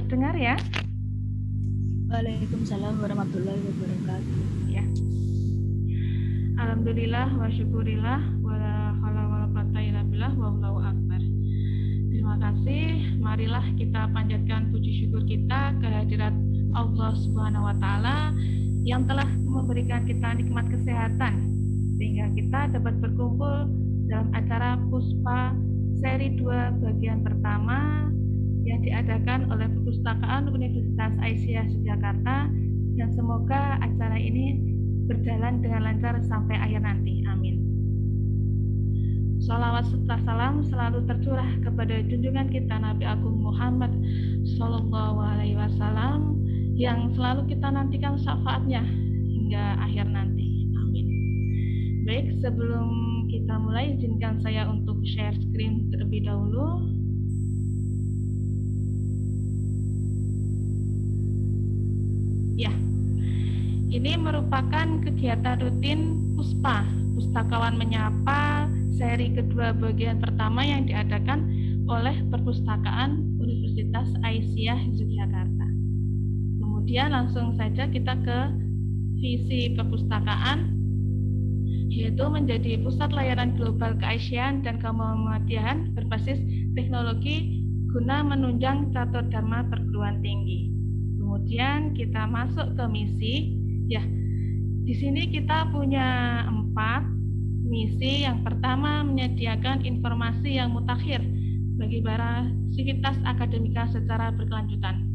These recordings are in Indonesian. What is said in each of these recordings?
terdengar ya? Waalaikumsalam warahmatullahi wabarakatuh. Ya. Alhamdulillah wa syukurillah wala haula wala quwata illa billah wallahu akbar. Terima kasih. Marilah kita panjatkan puji syukur kita kehadirat Allah Subhanahu wa taala yang telah memberikan kita nikmat kesehatan sehingga kita dapat berkumpul dalam acara Puspa seri 2 bagian pertama yang diadakan oleh Perpustakaan Universitas Aisyah Yogyakarta, dan semoga acara ini berjalan dengan lancar sampai akhir nanti. Amin. Shalawat serta salam selalu tercurah kepada junjungan kita Nabi Agung Muhammad Sallallahu Alaihi Wasallam yang selalu kita nantikan syafaatnya hingga akhir nanti. Amin. Baik, sebelum kita mulai, izinkan saya untuk share screen terlebih dahulu. Ya, ini merupakan kegiatan rutin Puspa, Pustakawan Menyapa, seri kedua bagian pertama yang diadakan oleh Perpustakaan Universitas Aisyah Yogyakarta. Kemudian langsung saja kita ke visi perpustakaan, yaitu menjadi pusat layanan global keaisyaan dan kemuhammadiyaan berbasis teknologi guna menunjang catur dharma perguruan tinggi. Kemudian kita masuk ke misi. Ya, di sini kita punya 4 misi. Yang pertama, menyediakan informasi yang mutakhir bagi para sivitas akademika secara berkelanjutan.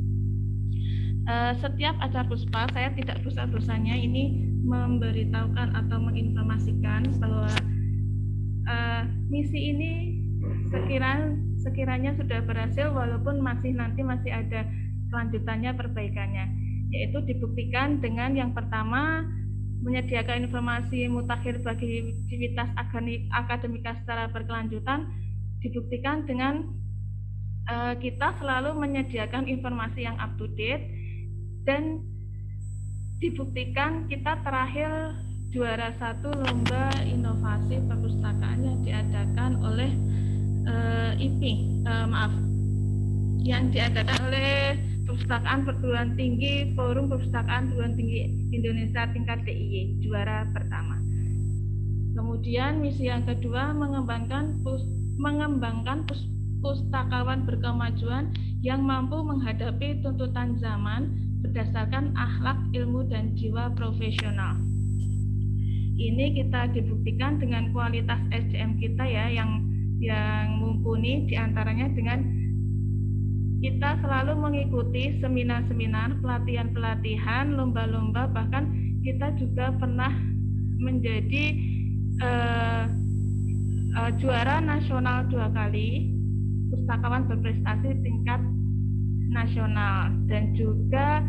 Setiap acara Puspa, saya tidak bosan-bosannya ini memberitahukan atau menginformasikan bahwa misi ini sekiranya sudah berhasil, walaupun masih ada kelanjutannya, perbaikannya, yaitu dibuktikan dengan yang pertama, menyediakan informasi mutakhir bagi sivitas akademika secara berkelanjutan, dibuktikan dengan kita selalu menyediakan informasi yang up to date, dan dibuktikan kita terakhir juara 1 lomba inovasi perpustakaan yang diadakan oleh yang diadakan oleh Perpustakaan Perguruan Tinggi, Forum Perpustakaan Perguruan Tinggi Indonesia tingkat DIY, juara pertama. Kemudian misi yang kedua, mengembangkan pustakawan berkemajuan yang mampu menghadapi tuntutan zaman berdasarkan akhlak, ilmu, dan jiwa profesional. Ini kita dibuktikan dengan kualitas SDM kita ya, yang mumpuni, diantaranya dengan kita selalu mengikuti seminar-seminar, pelatihan-pelatihan, lomba-lomba, bahkan kita juga pernah menjadi juara nasional 2 kali, pustakawan berprestasi tingkat nasional, dan juga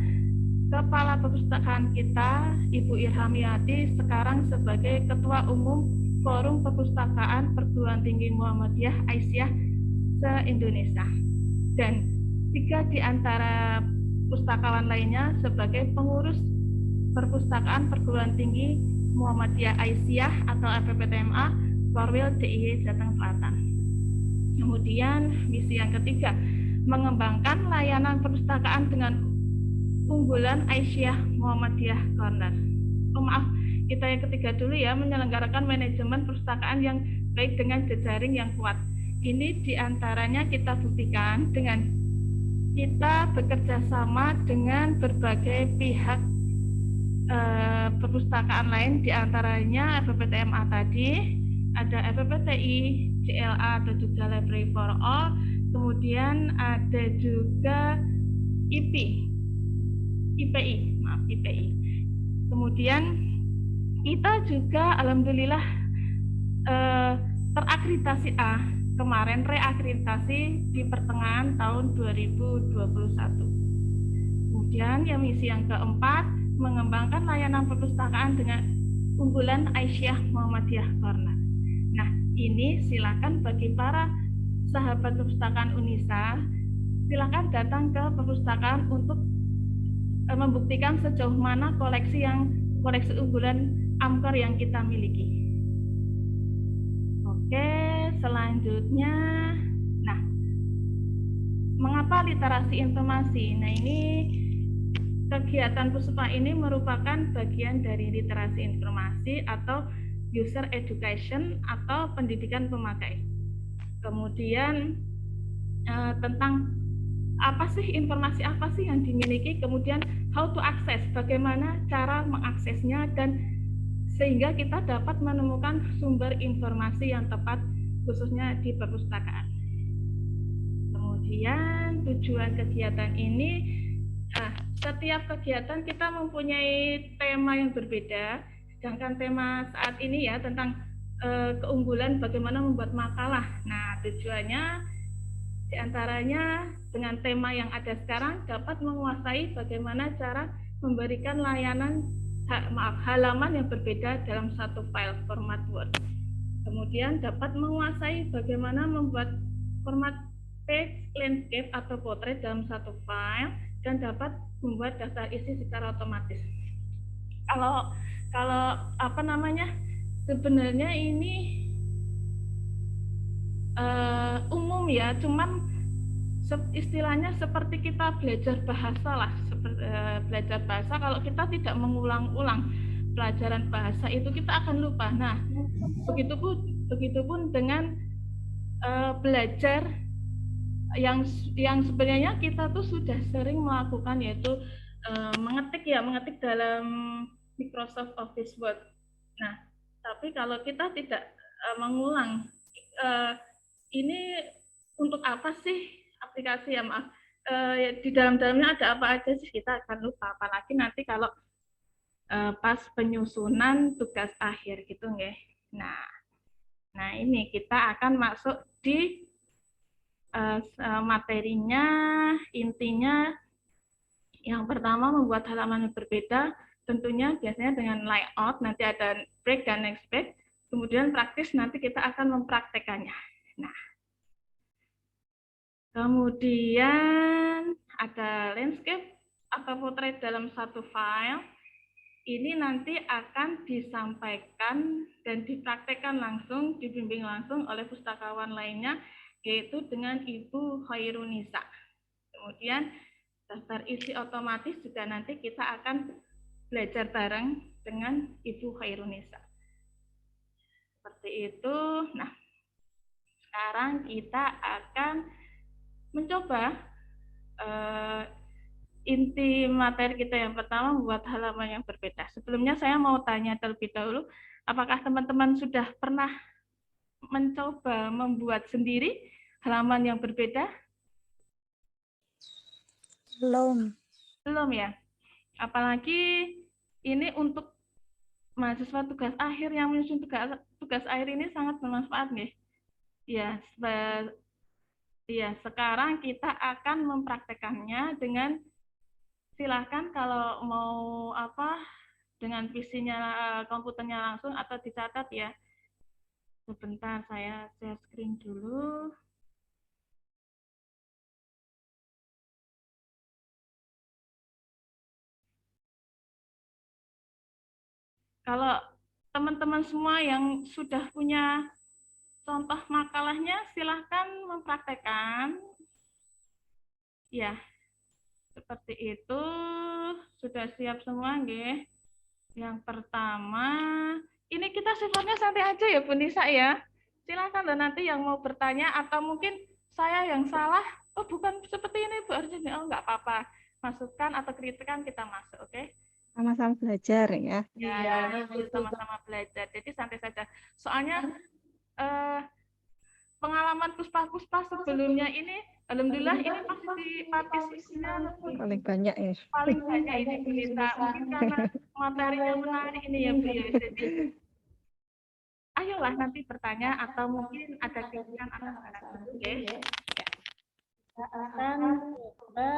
Kepala Perpustakaan kita, Ibu Irhamiati, sekarang sebagai Ketua Umum Forum Perpustakaan Perguruan Tinggi Muhammadiyah Aisyah se-Indonesia, dan 3 di antara pustakawan lainnya sebagai pengurus Perpustakaan Perguruan Tinggi Muhammadiyah Aisyah atau FPPTMA Korwil DIY Jateng Selatan. Kemudian misi yang ketiga, mengembangkan layanan perpustakaan dengan unggulan Aisyah Muhammadiyah Corner. Kita yang ketiga dulu ya, menyelenggarakan manajemen perpustakaan yang baik dengan jejaring yang kuat. Ini diantaranya kita buktikan dengan kita bekerja sama dengan berbagai pihak perpustakaan lain, diantaranya FPPTMA tadi, ada FPPTI, JLA atau juga Library for All, kemudian ada juga IPI. Kemudian kita juga alhamdulillah terakreditasi A, kemarin reakreditasi di pertengahan tahun 2021. Kemudian yang misi yang keempat, mengembangkan layanan perpustakaan dengan unggulan Aisyah Muhammadiyah Corner. Nah, ini silakan bagi para sahabat perpustakaan Unisa, silakan datang ke perpustakaan untuk membuktikan sejauh mana koleksi unggulan Amkor yang kita miliki. Oke, selanjutnya, nah, mengapa apa literasi informasi? Nah, ini kegiatan Puspa ini merupakan bagian dari literasi informasi atau user education atau pendidikan pemakai. Kemudian tentang apa sih informasi apa sih yang dimiliki, kemudian how to access, bagaimana cara mengaksesnya, dan sehingga kita dapat menemukan sumber informasi yang tepat khususnya di perpustakaan. Kemudian tujuan kegiatan ini, setiap kegiatan kita mempunyai tema yang berbeda, sedangkan tema saat ini ya tentang keunggulan bagaimana membuat makalah. Nah, tujuannya diantaranya dengan tema yang ada sekarang dapat menguasai bagaimana cara memberikan layanan halaman yang berbeda dalam satu file format Word. Kemudian dapat menguasai bagaimana membuat format page, landscape atau potret dalam satu file, dan dapat membuat daftar isi secara otomatis. Kalau apa namanya, sebenarnya ini umum ya, cuman istilahnya seperti kita belajar bahasa lah, belajar bahasa, kalau kita tidak mengulang-ulang pelajaran bahasa itu kita akan lupa. Nah, begitupun dengan belajar yang sebenarnya kita tuh sudah sering melakukan, yaitu mengetik dalam Microsoft Office Word. Nah, tapi kalau kita tidak mengulang, ini untuk apa sih aplikasi ya, maaf, di dalamnya ada apa aja sih, kita akan lupa, apalagi nanti kalau pas penyusunan tugas akhir gitu nggih. Nah ini kita akan masuk di materinya. Intinya yang pertama membuat halaman yang berbeda, tentunya biasanya dengan layout, nanti ada break dan next break. Kemudian praktis, nanti kita akan mempraktekannya. Nah, kemudian ada landscape atau potret dalam satu file. Ini nanti akan disampaikan dan dipraktekkan langsung, dibimbing langsung oleh pustakawan lainnya, yaitu dengan Ibu Khairunisa. Kemudian daftar isi otomatis juga nanti kita akan belajar bareng dengan Ibu Khairunisa. Seperti itu. Nah, sekarang kita akan mencoba inti materi kita yang pertama, membuat halaman yang berbeda. Sebelumnya saya mau tanya terlebih dahulu, apakah teman-teman sudah pernah mencoba membuat sendiri halaman yang berbeda? Belum. Belum ya? Apalagi ini untuk mahasiswa tugas akhir yang menyusun tugas akhir ini sangat bermanfaat nih. Ya, sekarang kita akan mempraktekannya dengan, silahkan kalau mau dengan PC-nya, komputernya langsung atau dicatat ya. Sebentar, saya share screen dulu. Kalau teman-teman semua yang sudah punya contoh makalahnya, silahkan mempraktekkan. Ya, seperti itu. Sudah siap semua, nggih? Yang pertama, ini kita sifatnya santai aja ya, Bu Nisa ya. Silakan loh, nanti yang mau bertanya atau mungkin saya yang salah, oh bukan seperti ini Bu Arjuni, oh nggak apa-apa. Masukan atau kritikan kita masuk, oke? Sama-sama belajar ya. Ya, sama-sama belajar. Jadi santai saja. Soalnya pengalaman Puspa sebelumnya ini, alhamdulillah ini partisipasinya Paling banyak ya. paling banyak ini Bu Nisa. Mungkin karena materinya menarik ini ya Bu ya. Jadi ayolah nanti bertanya atau mungkin ada kritikan atau saran, oke? Kita akan coba.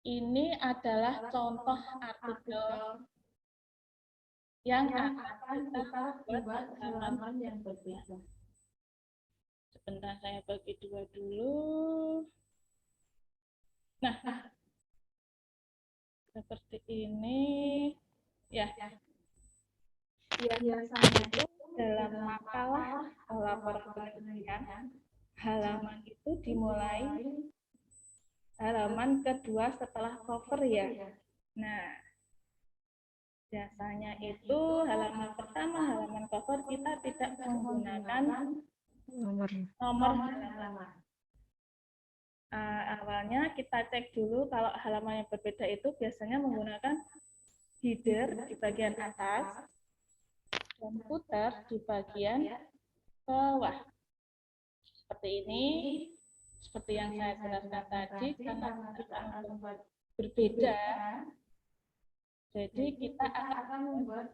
Ini adalah contoh artikel yang akan kita buat halaman yang berbeda. Sebentar, saya bagi dua dulu. Nah, seperti ini. Ya, biasanya itu dalam makalah laporan penelitian, halaman itu dimulai halaman kedua setelah cover ya. Nah, biasanya itu halaman pertama, halaman cover kita tidak menggunakan Nomor. nomor halaman. Awalnya kita cek dulu kalau halaman yang berbeda itu biasanya menggunakan header di bagian atas dan footer di bagian bawah. Seperti ini, seperti yang saya jelaskan tadi, karena kita membuat berbeda, jadi kita akan membuat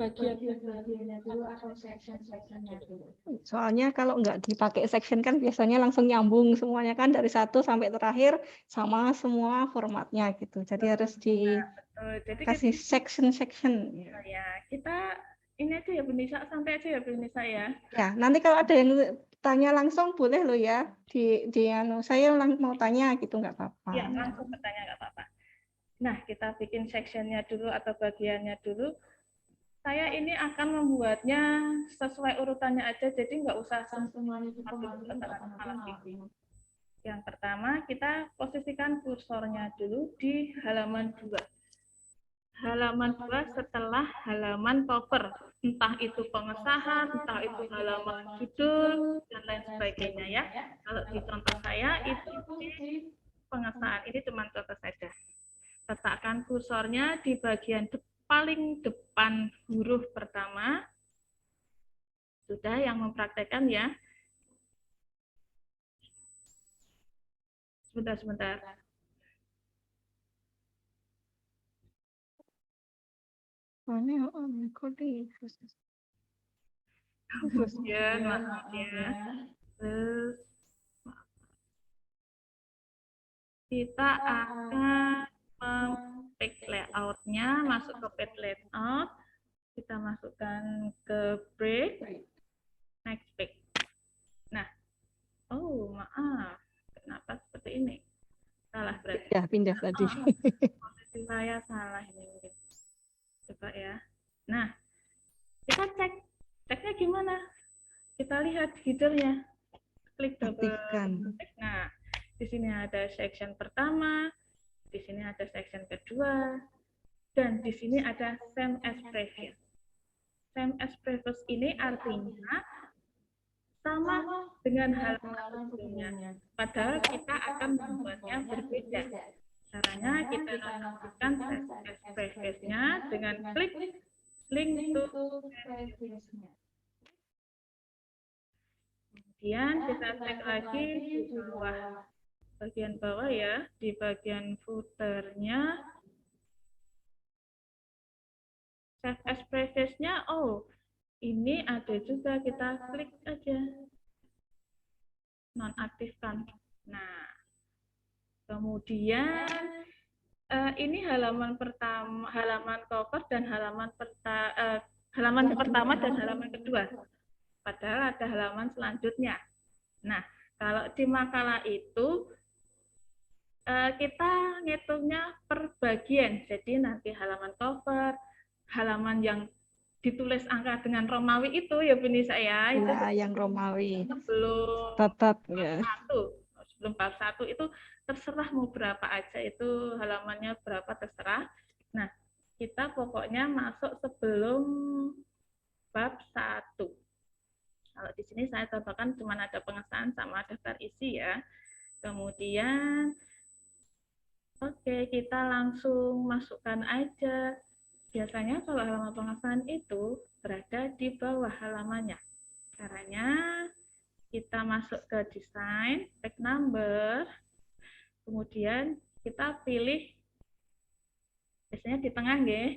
bagian-bagiannya dulu atau section-sectionnya dulu. Soalnya kalau nggak dipakai section kan biasanya langsung nyambung semuanya kan dari satu sampai terakhir sama semua formatnya gitu. Jadi harus dikasih section-section. Ya, kita ini aja ya Bu Nisa, santai aja ya Bu Nisa ya. Ya, nanti kalau ada yang tanya langsung boleh loh ya. Saya mau tanya gitu nggak apa-apa. Ya, langsung bertanya nggak apa-apa. Nah, kita bikin sectionnya dulu atau bagiannya dulu. Saya ini akan membuatnya sesuai urutannya aja, jadi nggak usah semuanya Yang pertama, kita posisikan kursornya dulu di halaman 2. Halaman 2 setelah halaman cover. Entah itu pengesahan, entah itu halaman judul, dan lain sebagainya ya. Kalau di contoh saya, itu di pengesahan. Ini cuma contoh saja. Letakkan kursornya di bagian paling depan huruf pertama. Sudah yang mempraktekkan ya. Sebentar. Kemudian, maaf ya. Terus kita akan meng-pick layout-nya, masuk ke page layout. Kita masukkan ke break, next page. Nah, maaf, kenapa seperti ini? Salah berarti. Ya, pindah tadi. Posisi saya salah ini mungkin. Coba ya. Nah, kita ceknya gimana? Kita lihat header-nya. Klik double. Nah, di sini ada section pertama, di sini ada section kedua, dan di sini ada same as previous. Same as previous ini artinya sama dengan halaman sebelumnya. Padahal kita akan membuatnya berbeda. Caranya kita nonaktifkan same as previous-nya dengan klik link to previous-nya. Kemudian kita cek lagi di bawah, bagian bawah ya, di bagian footer-nya. Save as previous-nya, ini ada juga, kita klik aja. Nonaktifkan. Nah, kemudian ini halaman pertama, halaman cover dan halaman pertama dan halaman kedua. Padahal ada halaman selanjutnya. Nah, kalau di makalah itu kita ngitungnya per bagian. Jadi nanti halaman cover, halaman yang ditulis angka dengan Romawi itu ya Bu Nisa ya. Itu yang Romawi. Sebelum Tetap ya. Sebelum bab 1 itu terserah mau berapa aja, itu halamannya berapa terserah. Nah, kita pokoknya masuk sebelum bab 1. Kalau di sini saya tambahkan cuma ada pengesahan sama daftar isi ya. Kemudian kita langsung masukkan aja. Biasanya kalau halaman pengesahan itu berada di bawah halamannya. Caranya kita masuk ke desain, tag number, kemudian kita pilih, biasanya di tengah ya,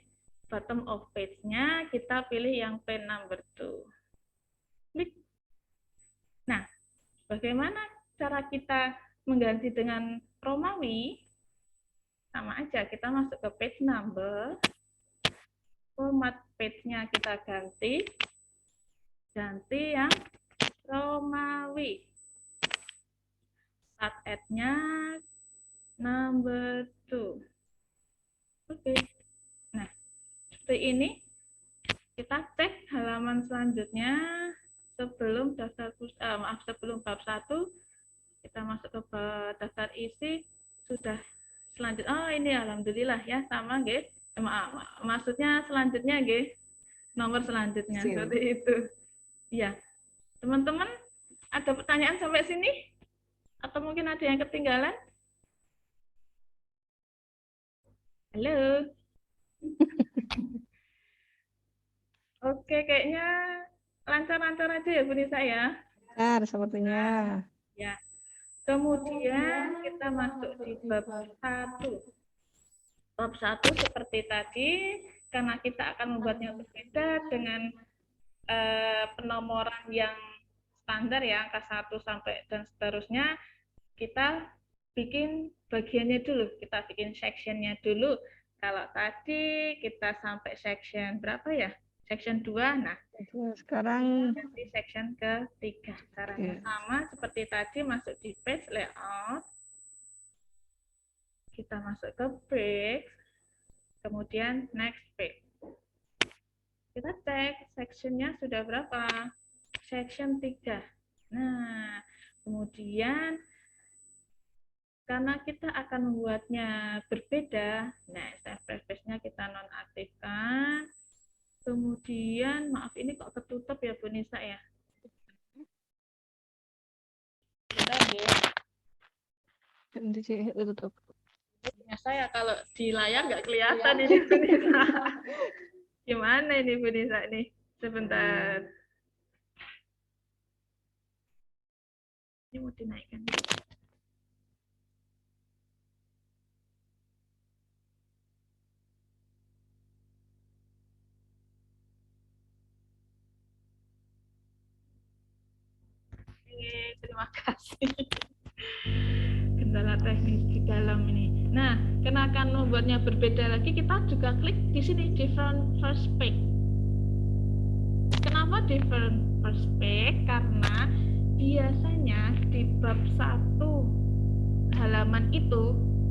bottom of page-nya kita pilih yang pen number 2. Klik. Nah, bagaimana cara kita mengganti dengan Romawi? Sama aja, kita masuk ke page number, format page-nya kita ganti yang Romawi. Start at-nya number 2. Nah, seperti ini. Kita cek halaman selanjutnya sebelum sebelum bab 1, kita masuk ke daftar isi, sudah selanjutnya. Oh, ini alhamdulillah ya, sama nggih. Maksudnya selanjutnya nggih. Nomor selanjutnya seperti itu. Iya. Teman-teman ada pertanyaan sampai sini? Atau mungkin ada yang ketinggalan? Halo. Oke, kayaknya lancar-lancar aja ya Bu Nisa ya. Benar, sepertinya. Ya. Kemudian kita masuk di bab 1. Bab 1 seperti tadi, karena kita akan membuatnya berbeda dengan penomoran yang standar ya, angka 1 sampai dan seterusnya, kita bikin bagiannya dulu, kita bikin sectionnya dulu. Kalau tadi kita sampai section berapa ya? Section 2, nah sekarang di section ke-3. Caranya sama seperti tadi, masuk di page layout, kita masuk ke page, kemudian next page. Kita cek sectionnya sudah berapa? Section 3. Nah, kemudian karena kita akan membuatnya berbeda, nah preface-nya kita nonaktifkan. Kemudian, maaf ini kok ketutup ya Bu Nisa ya? Bentar ya. Tutup. Ya, saya kalau di layar nggak kelihatan ini Bu Nisa. Gimana ini Bu Nisa nih? Sebentar. Ini mau dinaikkan. Terima kasih. Kendala teknis di dalam ini. Nah, karena akan membuatnya berbeda lagi, kita juga klik di sini different perspective. Kenapa different perspective? Karena biasanya di bab 1 halaman itu,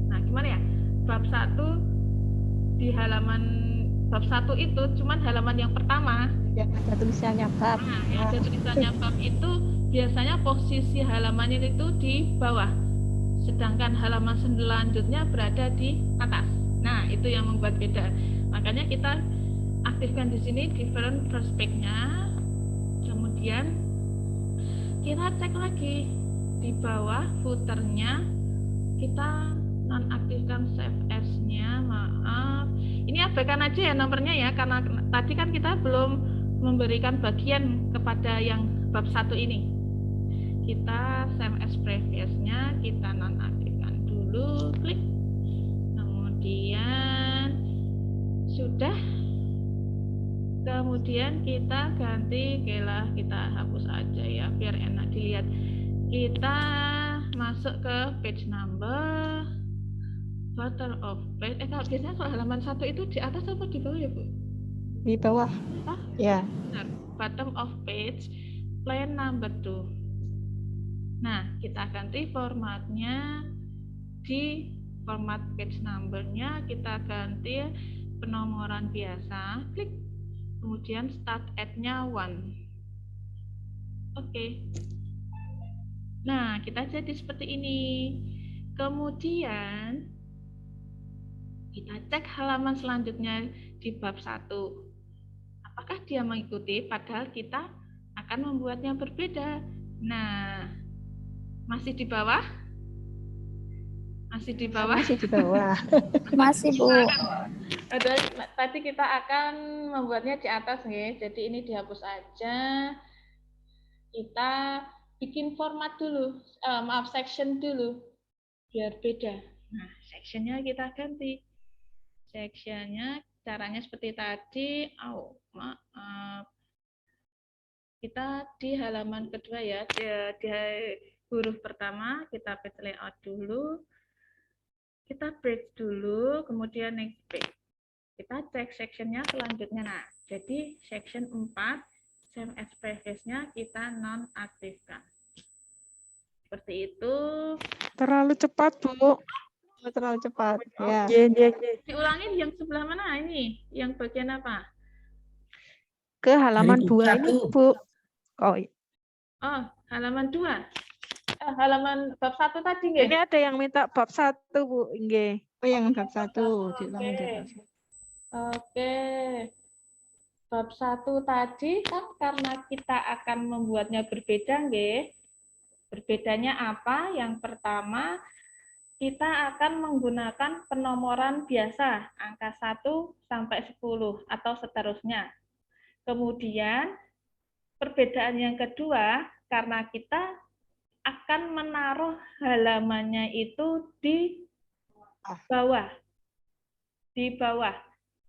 nah gimana ya? Bab 1 di halaman bab 1 itu cuman halaman yang pertama. Ya, ada tulisannya bab. Nah, yang ada tulisannya bab itu biasanya posisi halamannya itu di bawah. Sedangkan halaman selanjutnya berada di atas. Nah, itu yang membuat beda. Makanya kita aktifkan di sini different perspective-nya. Kemudian kita cek lagi di bawah footer-nya, kita nonaktifkan save as-nya. Maaf. Ini abaikan aja ya nomornya ya, karena tadi kan kita belum memberikan bagian kepada yang bab 1 ini. Kita save as previous-nya, kita nonaktifkan dulu, klik. Kemudian sudah. Kemudian kita ganti, kelah kita hapus aja ya biar enak dilihat. Kita masuk ke page number, bottom of page. Kalau biasanya kalau halaman 1 itu di atas apa di bawah ya Bu? Di bawah. Oh, ya. Benar. Bottom of page, line number 2. Nah, kita ganti formatnya di format page number-nya, kita ganti penomoran biasa, klik. Kemudian start at-nya 1. Oke. Nah, kita jadi seperti ini. Kemudian kita cek halaman selanjutnya di bab 1. Apakah dia mengikuti? Padahal kita akan membuatnya berbeda. Nah, masih di bawah? Masih di bawah? Masih di bawah. Masih, Bu. Tadi kita akan membuatnya di atas nih. Jadi ini dihapus aja. Kita bikin format dulu. Section dulu. Biar beda. Nah, sectionnya kita ganti. Sectionnya caranya seperti tadi. Maaf. Kita di halaman kedua ya. Di huruf pertama kita page layout dulu. Kita break dulu, kemudian next page. Kita cek sectionnya selanjutnya. Nah, jadi section 4, save as previous-nya kita nonaktifkan. Seperti itu. Terlalu cepat, Bu. Terlalu cepat. Ya. Diulangi yang sebelah mana ini? Yang bagian apa? Ke halaman 2 ini, Bu. Oh, halaman 2. halaman bab 1 tadi nggih? Ini ada yang minta bab 1, Bu. Nggih. Oh, yang bab 1 diulangi Oke. deh. Oke. Bab 1 tadi kan karena kita akan membuatnya berbeda nggih. Berbedanya apa? Yang pertama, kita akan menggunakan penomoran biasa, angka 1 sampai 10 atau seterusnya. Kemudian, perbedaan yang kedua, karena kita akan menaruh halamannya itu di bawah. Di bawah.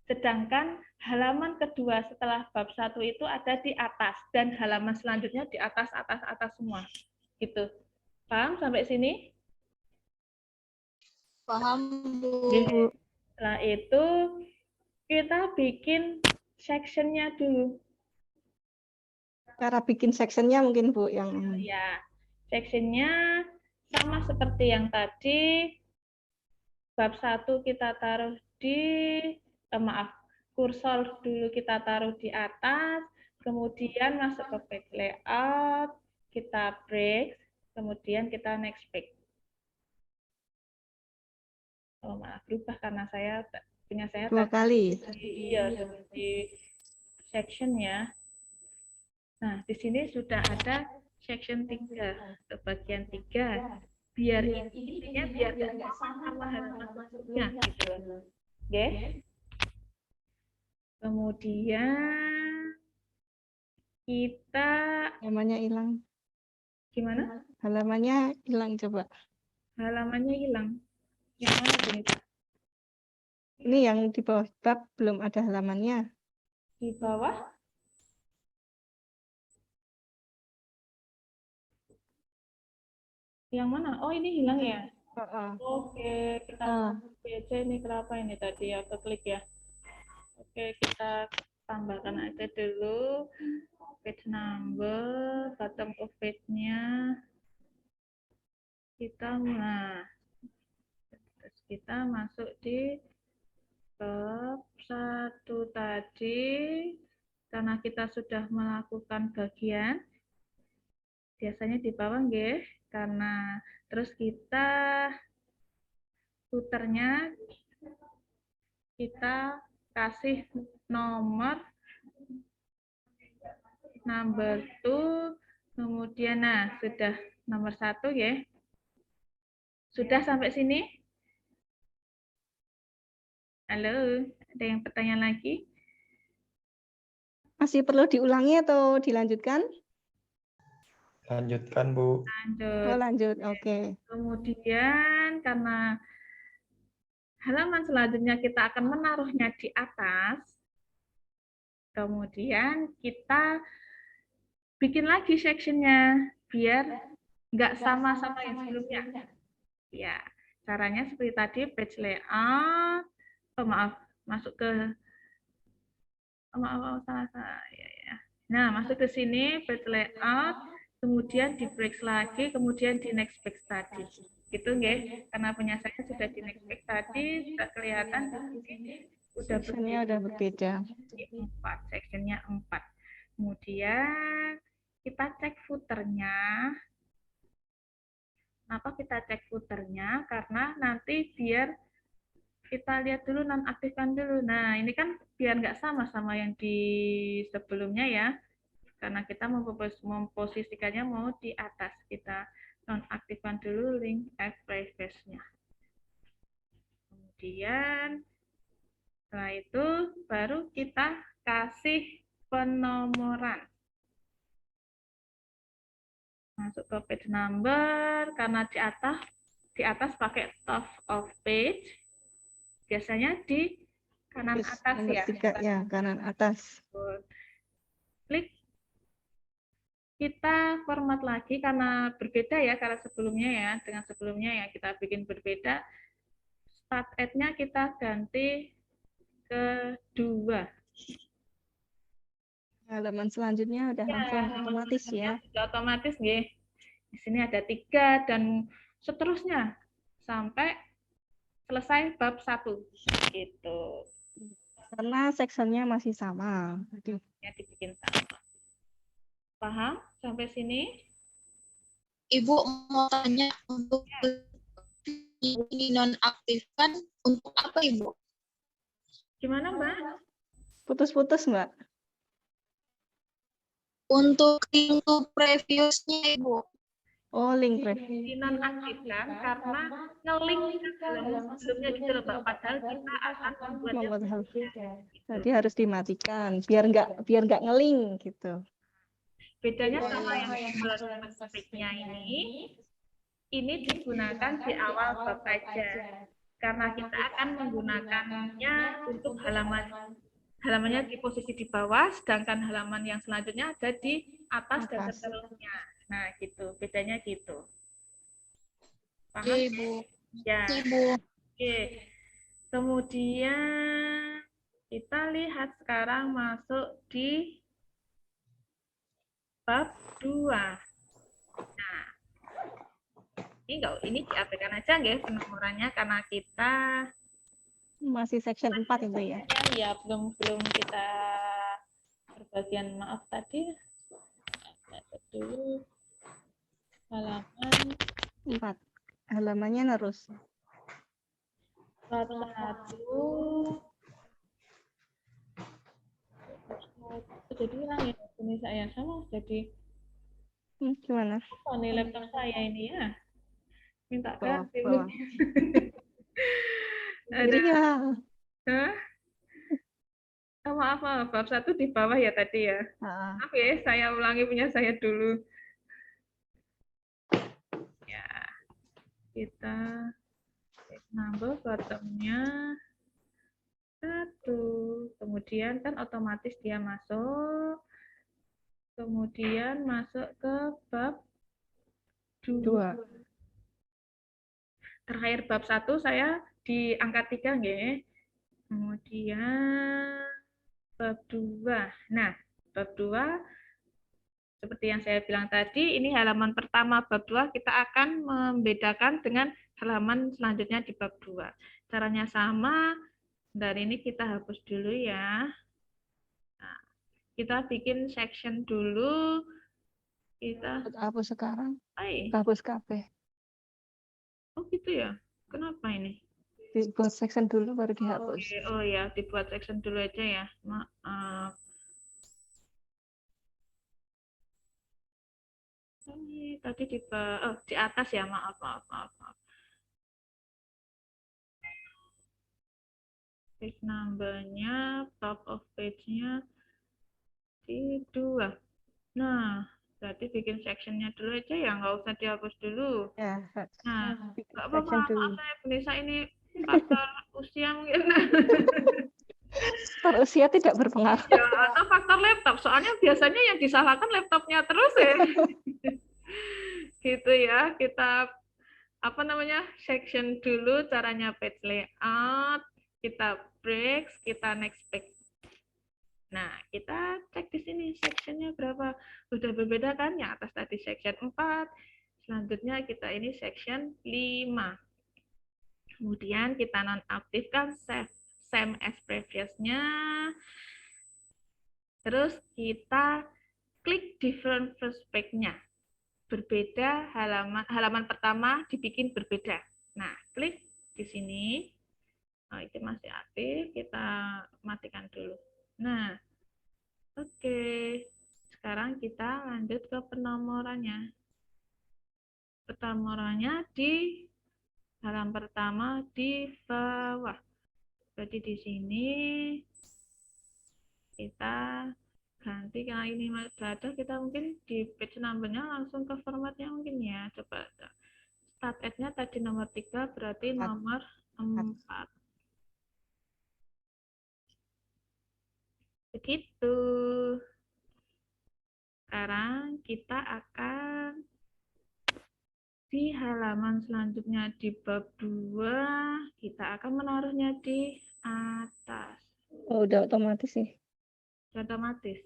Sedangkan halaman kedua setelah bab 1 itu ada di atas dan halaman selanjutnya di atas semua. Gitu. Paham sampai sini? Paham, Bu. Setelah itu kita bikin sectionnya dulu. Cara bikin sectionnya mungkin, Bu, yang Ya, sectionnya sama seperti yang tadi. Bab 1 kita taruh di, kursor dulu kita taruh di atas, kemudian masuk ke page layout, kita break, kemudian kita next page. Oh, maaf, berubah karena punya saya 2 kali. Iya, di section ya. Nah, di sini sudah ada section 3, atau bagian 3. Biar intinya biar nggak sama halaman masuknya gitu. Oke. Kemudian kita Halamannya hilang. gimana? Halamannya hilang coba. Halamannya hilang. Yang mana ini, Pak? Ini yang di bawah bab belum ada halamannya. Di bawah? Yang mana? Oh, ini hilang ya? Oke, kita baca ini kenapa ini tadi auto klik ya. Oke, kita tambahkan aja dulu page number, bottom of page-nya. Terus kita masuk di bab 1 tadi. Karena kita sudah melakukan bagian, biasanya di bawah nggih, karena terus kita footernya kita kasih nomor number 2, kemudian sudah nomor 1 ya. Sudah sampai sini? Halo, ada yang pertanyaan lagi? Masih perlu diulangi atau dilanjutkan? Lanjutkan, Bu. Lanjut. Oh, lanjut. Oke. Kemudian karena halaman selanjutnya kita akan menaruhnya di atas, kemudian kita bikin lagi sectionnya biar nggak sama-sama yang sebelumnya. Ya, caranya seperti tadi, page layout. Masuk ke salah. Ya. Nah, masuk ke sini page layout, kemudian di break lagi, kemudian di next page tadi. Gitu nggih, karena punya saya sudah di next page tadi, sudah kelihatan di sini Sectionnya udah berbeda. 4, sectionnya 4. Kemudian kita cek footernya. Kenapa kita cek footernya? Karena nanti biar kita lihat dulu, nonaktifkan dulu. Nah, ini kan biar nggak sama yang di sebelumnya ya. Karena kita memposisikannya mau di atas. Kita nonaktifkan dulu link preface-nya. Kemudian setelah itu baru kita kasih penomoran. Masuk ke page number, karena di atas pakai top of page, biasanya di kanan atas nomor ya. 3 ya, kanan atas. Klik, kita format lagi karena berbeda ya, karena sebelumnya ya, dengan sebelumnya ya kita bikin berbeda. Start at-nya kita ganti ke 2. Halaman selanjutnya udah langsung otomatis ya. Sudah otomatis nggih. Di sini ada 3 dan seterusnya sampai selesai bab 1 gitu. Karena sectionnya masih sama. Ya, dibikin sama. Paham sampai sini? Ibu mau tanya untuk ini nonaktifkan untuk apa Ibu? Gimana Mbak? Putus-putus, Mbak. Untuk previousnya Ibu. Oh, link review. Dinonaktifkan karena nge-link ke halaman sebelumnya gitu loh Mbak. Padahal kita akan membuat yang berbeda. Jadi harus dimatikan biar nggak ngeling gitu. Bedanya sama yang speknya ini digunakan di awal bab aja. Karena kita akan menggunakannya untuk halamannya di posisi di bawah, sedangkan halaman yang selanjutnya ada di atas dan seterusnya. Nah, gitu. Bedanya gitu. Paham? Oke, Ibu. Ya. Ibu. Oke. Kemudian kita lihat sekarang masuk di bab 2. Nah, ini diabaikan aja nggih penomorannya karena kita masih section 4 itu ya. Ya, belum kita berbagian maaf tadi. Dulu halaman 4. Halamannya terus. bab 1. Jadi hilang ya ini saya sama jadi Gimana? apa nih laptop saya ini ya? Minta ganti. Ada. Hah? Maaf, bab 1 di bawah ya tadi ya. Maaf ya, saya ulangi punya saya dulu. Ya, kita nambah bottomnya 1. Kemudian kan otomatis dia masuk. Kemudian masuk ke bab 2. Terakhir bab 1 saya di angka 3 nggih. Kemudian bab 2. Nah, bab 2 seperti yang saya bilang tadi, ini halaman pertama bab 2 kita akan membedakan dengan halaman selanjutnya di bab 2. Caranya sama, dari ini kita hapus dulu ya. Nah, kita bikin section dulu. Kita hapus sekarang. Hai. Hapus kabeh. Oh gitu ya? Kenapa ini? Dibuat section dulu baru dihapus. Oke. Oh ya, dibuat section dulu aja ya. Maaf. Ini tadi di atas ya, maaf. Page number-nya, top of page-nya di 2. Nah, berarti bikin section-nya dulu aja ya, nggak usah dihapus dulu. Ya, nah, nggak apa-apa, maaf saya Vanessa ini faktor usia mungkin. Faktor usia tidak berpengaruh. Ya, atau faktor laptop, soalnya biasanya yang disalahkan laptopnya terus ya. Gitu ya, kita section dulu caranya page layout, kita break, kita next page. Nah, kita cek di sini sectionnya berapa. Udah berbeda kan? Yang atas tadi section 4, selanjutnya kita ini section 5. Kemudian kita nonaktifkan same as previous-nya. Terus kita klik different perspective-nya. Berbeda halaman pertama dibikin berbeda. Nah, klik di sini. Oh, ini masih aktif, kita matikan dulu. Nah, oke. Sekarang kita lanjut ke penomorannya. Penomorannya di halaman pertama di bawah. Jadi di sini kita ganti, karena ini sudah ada, kita mungkin di page number-nya langsung ke formatnya mungkin ya. Coba start at-nya tadi nomor 3, berarti nomor 4. Begitu. Sekarang kita akan di halaman selanjutnya di bab 2, kita akan menaruhnya di atas. Oh, udah otomatis sih. Sudah otomatis.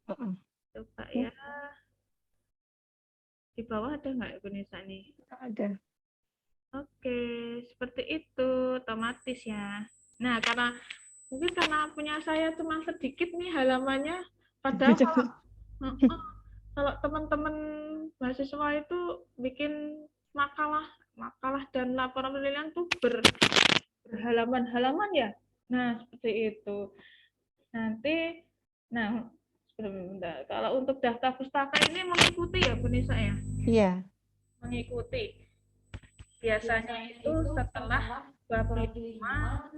Coba ya. Di bawah ada nggak Bu Nisa nih? Ada. Oke, seperti itu, otomatis ya. Nah, mungkin karena punya saya cuma sedikit nih halamannya, padahal kalau teman-teman mahasiswa itu bikin makalah dan laporan penilaian tuh berhalaman-halaman ya. Nah, seperti itu. Nanti, nah, sebentar. Kalau untuk daftar pustaka ini mengikuti ya, Bu Nisa ya? Iya. Mengikuti. Biasanya itu setelah bab 5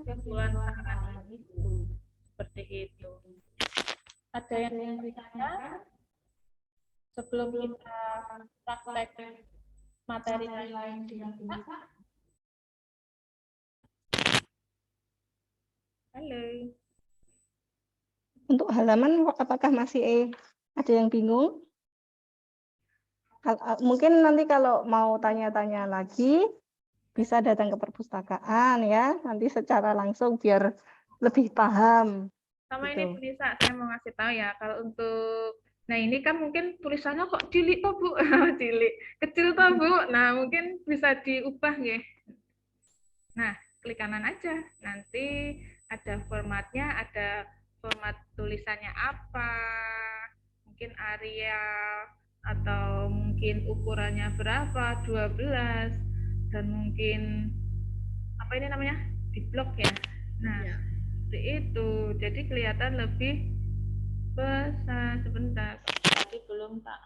kesulitan itu. Seperti itu. Ada yang bertanya sebelum kita praktek materi lain di kita? Halo. Untuk halaman apakah masih ada yang bingung? Mungkin nanti kalau mau tanya-tanya lagi bisa datang ke perpustakaan ya, nanti secara langsung biar lebih paham. Sama gitu. ini Bu Nisa, saya mau ngasih tahu ya, kalau untuk, nah ini kan mungkin tulisannya kok cilik toh Bu, cilik, kecil toh Bu, nah mungkin bisa diubah ya. Nah, klik kanan aja, nanti ada formatnya, ada format tulisannya apa, mungkin Arial, atau mungkin ukurannya berapa, 12, dan mungkin, apa ini namanya, di blok ya. Nah, seperti itu, jadi kelihatan lebih besar. Sebentar, tadi belum tak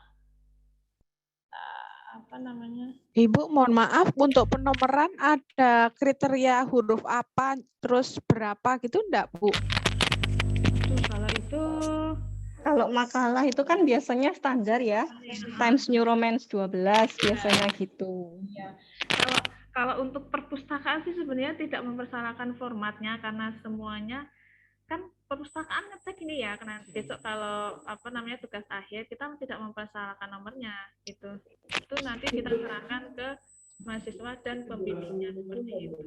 apa namanya. Ibu, mohon maaf, untuk penomoran ada kriteria huruf apa, terus berapa gitu enggak, Bu? Kalau itu Kalau makalah itu kan biasanya standar ya, Times New Roman 12 biasanya gitu. ya, kalau untuk perpustakaan sih sebenarnya tidak mempersalahkan formatnya, karena semuanya kan perpustakaan ngecek ini ya, karena besok kalau apa namanya tugas akhir kita tidak mempersalahkan nomornya gitu. Itu nanti kita serahkan ke mahasiswa dan pembimbingnya, seperti itu.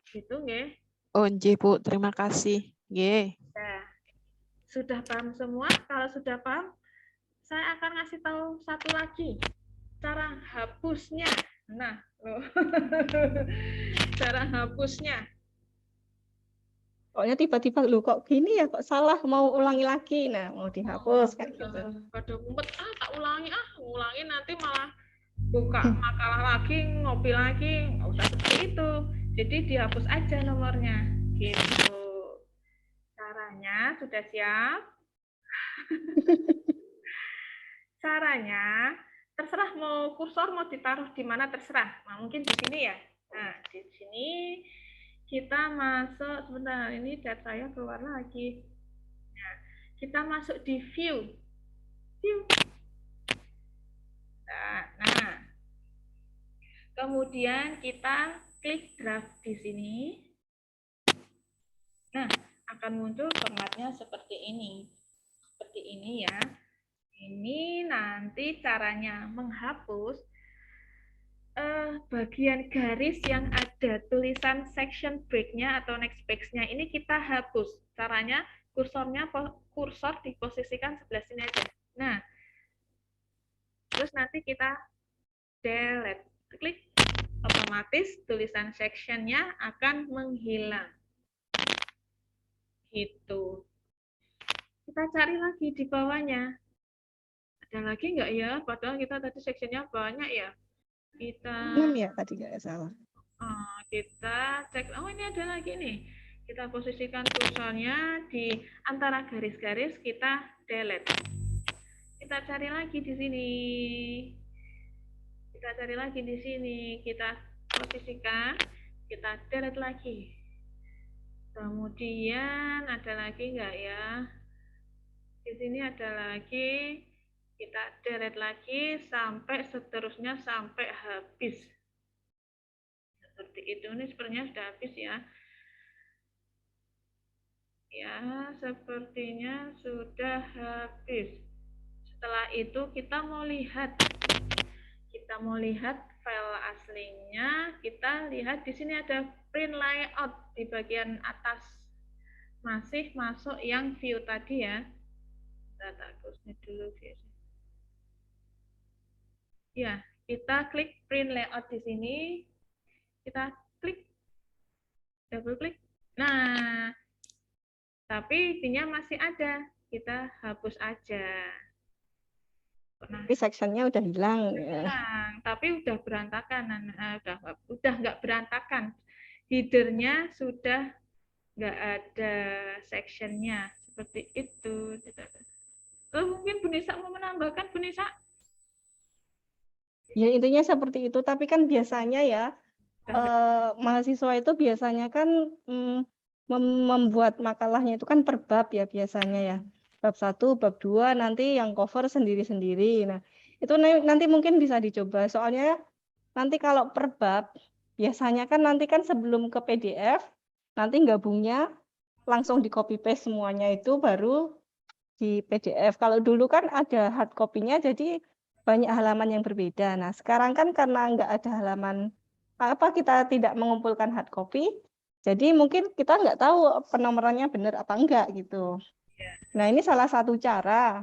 Gitu nggih. Oh, nggih, Bu. Terima kasih. Nggih. Nah, sudah paham semua? Kalau sudah paham, saya akan ngasih tahu satu lagi, cara hapusnya. Nah, cara hapusnya. Pokoknya tiba-tiba lu kok gini ya, kok salah, mau ulangi lagi. Nah, mau dihapus kayak gitu. Pada mumet, tak ulangi nanti malah buka makalah lagi, ngopi lagi, nggak usah seperti itu. Jadi dihapus aja nomornya, gitu. Caranya sudah siap? Caranya terserah, mau kursor mau ditaruh di mana terserah. Nah, mungkin di sini ya. Nah, di sini kita masuk, sebentar, ini chat saya keluar lagi. Nah, kita masuk di view. Nah, kemudian kita klik draft di sini. Nah, akan muncul formatnya seperti ini. Seperti ini ya. Ini nanti caranya menghapus bagian garis yang ada tulisan section break-nya atau next page-nya. Ini kita hapus. Caranya kursor diposisikan sebelah sini aja. Nah, terus nanti kita delete. Klik, otomatis tulisan section-nya akan menghilang. Gitu. Kita cari lagi di bawahnya. Ada lagi nggak ya? Padahal kita tadi section-nya banyak ya. Kita 6 ya tadi nggak salah. Kita cek, oh ini ada lagi nih. Kita posisikan kursornya di antara garis-garis, kita delete. Kita cari lagi di sini. Kita cari lagi di sini. Kita posisikan, kita delete lagi. Kemudian ada lagi nggak ya? Di sini ada lagi. Kita delete lagi sampai seterusnya sampai habis. Seperti itu, ini sepertinya sudah habis ya. Ya, sepertinya sudah habis. Setelah itu kita mau lihat file aslinya. Kita lihat di sini ada print layout di bagian atas. Masih masuk yang view tadi ya. Kita hapusnya dulu view. Ya, kita klik print layout di sini. Kita klik, double klik. Nah, tapi isinya masih ada. Kita hapus aja. Nah, Tapi sectionnya udah hilang. Ya. tapi udah berantakan, udah nggak berantakan. Headernya sudah nggak ada sectionnya seperti itu. Mungkin Bu Nisa mau menambahkan, Bu Nisa? Ya intinya seperti itu. Tapi kan biasanya ya mahasiswa itu biasanya kan membuat makalahnya itu kan per bab ya biasanya ya. Bab 1, bab 2 nanti yang cover sendiri-sendiri. Nah, itu nanti mungkin bisa dicoba. Soalnya nanti kalau per bab biasanya kan nanti kan sebelum ke PDF nanti gabungnya langsung di copy paste semuanya itu baru di PDF. Kalau dulu kan ada hard copy-nya jadi banyak halaman yang berbeda. Nah, sekarang kan karena nggak ada halaman kita tidak mengumpulkan hard copy, jadi mungkin kita nggak tahu penomorannya benar apa enggak gitu. Nah, ini salah satu cara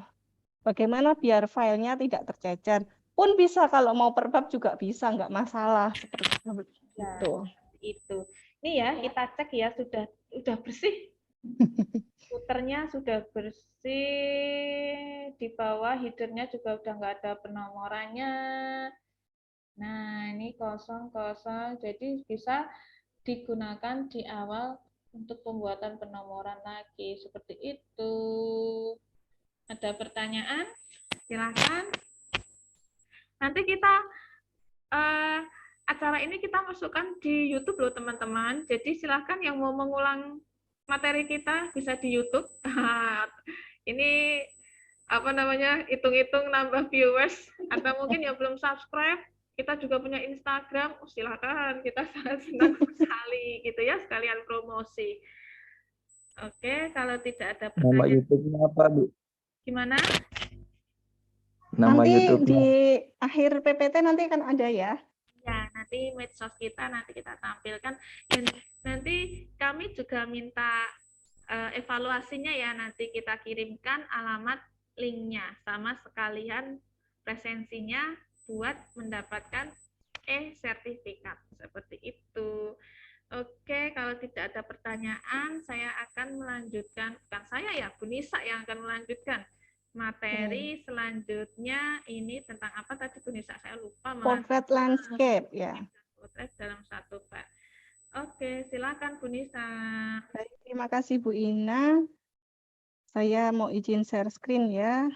bagaimana biar filenya tidak tercecer. Pun bisa kalau mau per bab juga bisa, nggak masalah seperti itu. Itu. Ini ya kita cek ya sudah bersih. Footernya sudah bersih, di bawah headernya juga udah nggak ada penomorannya. Nah, ini kosong, jadi bisa digunakan di awal untuk pembuatan penomoran lagi. Seperti itu. Ada pertanyaan? Silakan. Nanti kita acara ini kita masukkan di YouTube loh teman-teman. Jadi silakan yang mau mengulang materi kita bisa di YouTube. Ini apa namanya, hitung-hitung nambah viewers, atau mungkin yang belum subscribe, kita juga punya Instagram. Silakan, kita sangat senang sekali gitu ya, sekalian promosi. Oke, kalau tidak ada pertanyaan. Nama YouTube-nya apa, Bu? Gimana? Nama Nanti YouTube-nya. di akhir PPT nanti kan ada ya. Ya, nanti medsos kita nanti kita tampilkan. Dan nanti kami juga minta evaluasinya ya, nanti kita kirimkan alamat linknya sama sekalian presensinya buat mendapatkan sertifikat seperti itu. Oke, kalau tidak ada pertanyaan, saya akan melanjutkan, bukan saya ya, Bu Nisa yang akan melanjutkan materi selanjutnya. Ini tentang apa tadi Bu Nisa? Saya lupa. Portrait landscape ya. Potret dalam satu bab. Oke, silakan Bu Nisa. Baik, terima kasih Bu Ina. Saya mau izin share screen ya.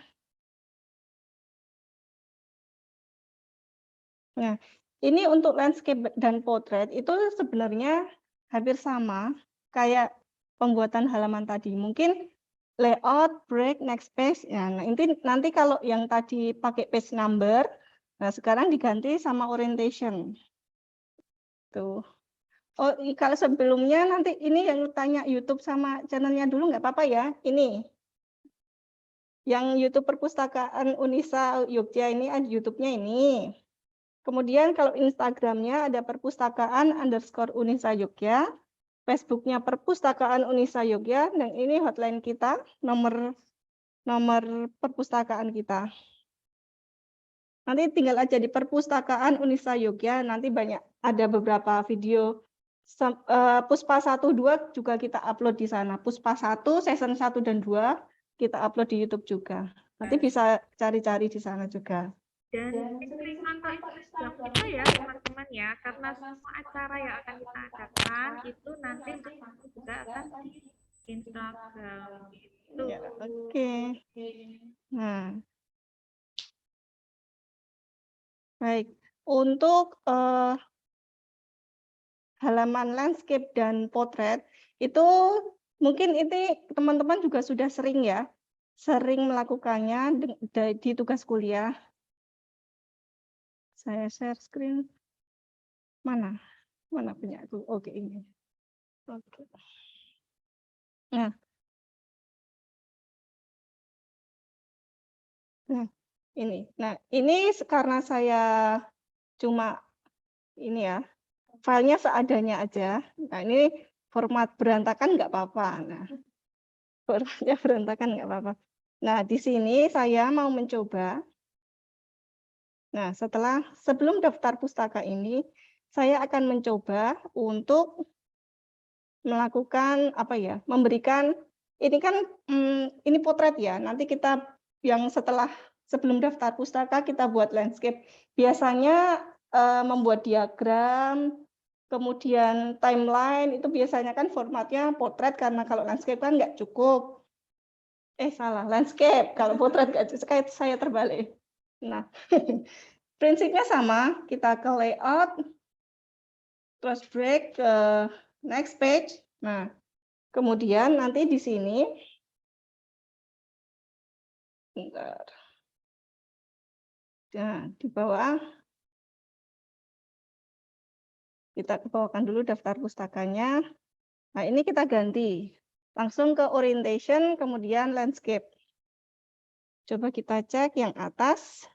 Nah, ini untuk landscape dan potret itu sebenarnya hampir sama kayak pembuatan halaman tadi. Mungkin layout, break, next page. Ya, nah, nanti kalau yang tadi pakai page number, nah sekarang diganti sama orientation. Tuh. Oh, kalau sebelumnya nanti ini yang tanya YouTube sama channelnya dulu nggak apa-apa ya. Ini yang YouTube Perpustakaan Unisa Yogya ini ada YouTube-nya ini. Kemudian kalau Instagramnya ada perpustakaan_Unisa Yogya, Facebooknya Perpustakaan Unisa Yogya, dan ini hotline kita, nomor perpustakaan kita. Nanti tinggal aja di Perpustakaan Unisa Yogya, nanti ada beberapa video. Puspa 1, 2 juga kita upload di sana. Puspa 1, season 1 dan 2 kita upload di YouTube juga. Nanti bisa cari-cari di sana juga. Dan klik pantau Instagram kita ya teman-teman ya, karena semua acara yang akan kita adakan itu nanti juga akan di Instagram gitu. Ya, oke. Nah, baik. Untuk halaman landscape dan potret itu mungkin ini teman-teman juga sudah sering ya, sering melakukannya di tugas kuliah. Saya share screen. Mana punya aku? Oke, ini. Oke. Nah, ini. Nah, ini karena saya cuma ini ya, filenya seadanya aja. Nah, ini format berantakan nggak apa-apa. Nah, formatnya berantakan nggak apa-apa. Nah, di sini saya mau mencoba. Nah, sebelum daftar pustaka ini, saya akan mencoba untuk melakukan memberikan ini kan ini potret ya. Nanti kita yang setelah sebelum daftar pustaka kita buat landscape. Biasanya membuat diagram, kemudian timeline, itu biasanya kan formatnya potret, karena kalau landscape kan nggak cukup. Salah, landscape. Kalau potret nggak cukup, saya terbalik. Nah, prinsipnya sama, kita ke layout, terus break ke next page. Nah, kemudian nanti di sini, bentar. Nah, di bawah, kita bawakan dulu daftar pustakanya. Nah, ini kita ganti. Langsung ke orientation, kemudian landscape. Coba kita cek yang atas.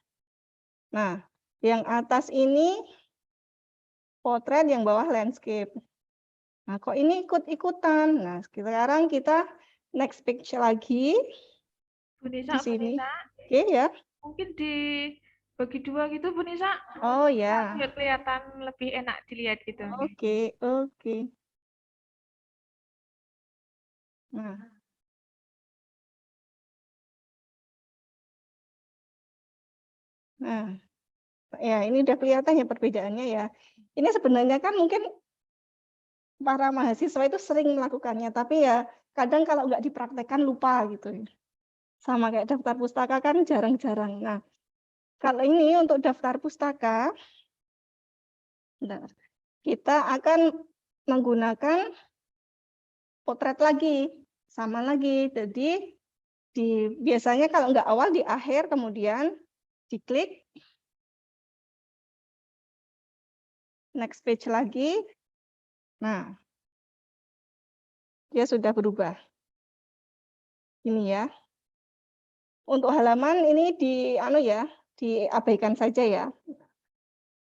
Nah, yang atas ini potret, yang bawah landscape. Nah, kok ini ikut-ikutan? Nah, sekarang kita next page lagi. Bu Di Nisa, Bu sini. Nisa, Oke ya. mungkin dibagi dua gitu Bu Nisa, Oh ya. biar kelihatan lebih enak dilihat gitu. Oke, oke. Nah. Nah, ya ini udah kelihatan ya perbedaannya ya. Ini sebenarnya kan mungkin para mahasiswa itu sering melakukannya, tapi ya kadang kalau nggak dipraktekkan lupa gitu. Sama kayak daftar pustaka kan jarang-jarang. Nah, kalau ini untuk daftar pustaka, kita akan menggunakan potret lagi, sama lagi. Jadi biasanya kalau nggak awal di akhir, kemudian diklik next page lagi. Nah, dia sudah berubah. Ini ya. Untuk halaman ini diabaikan saja ya.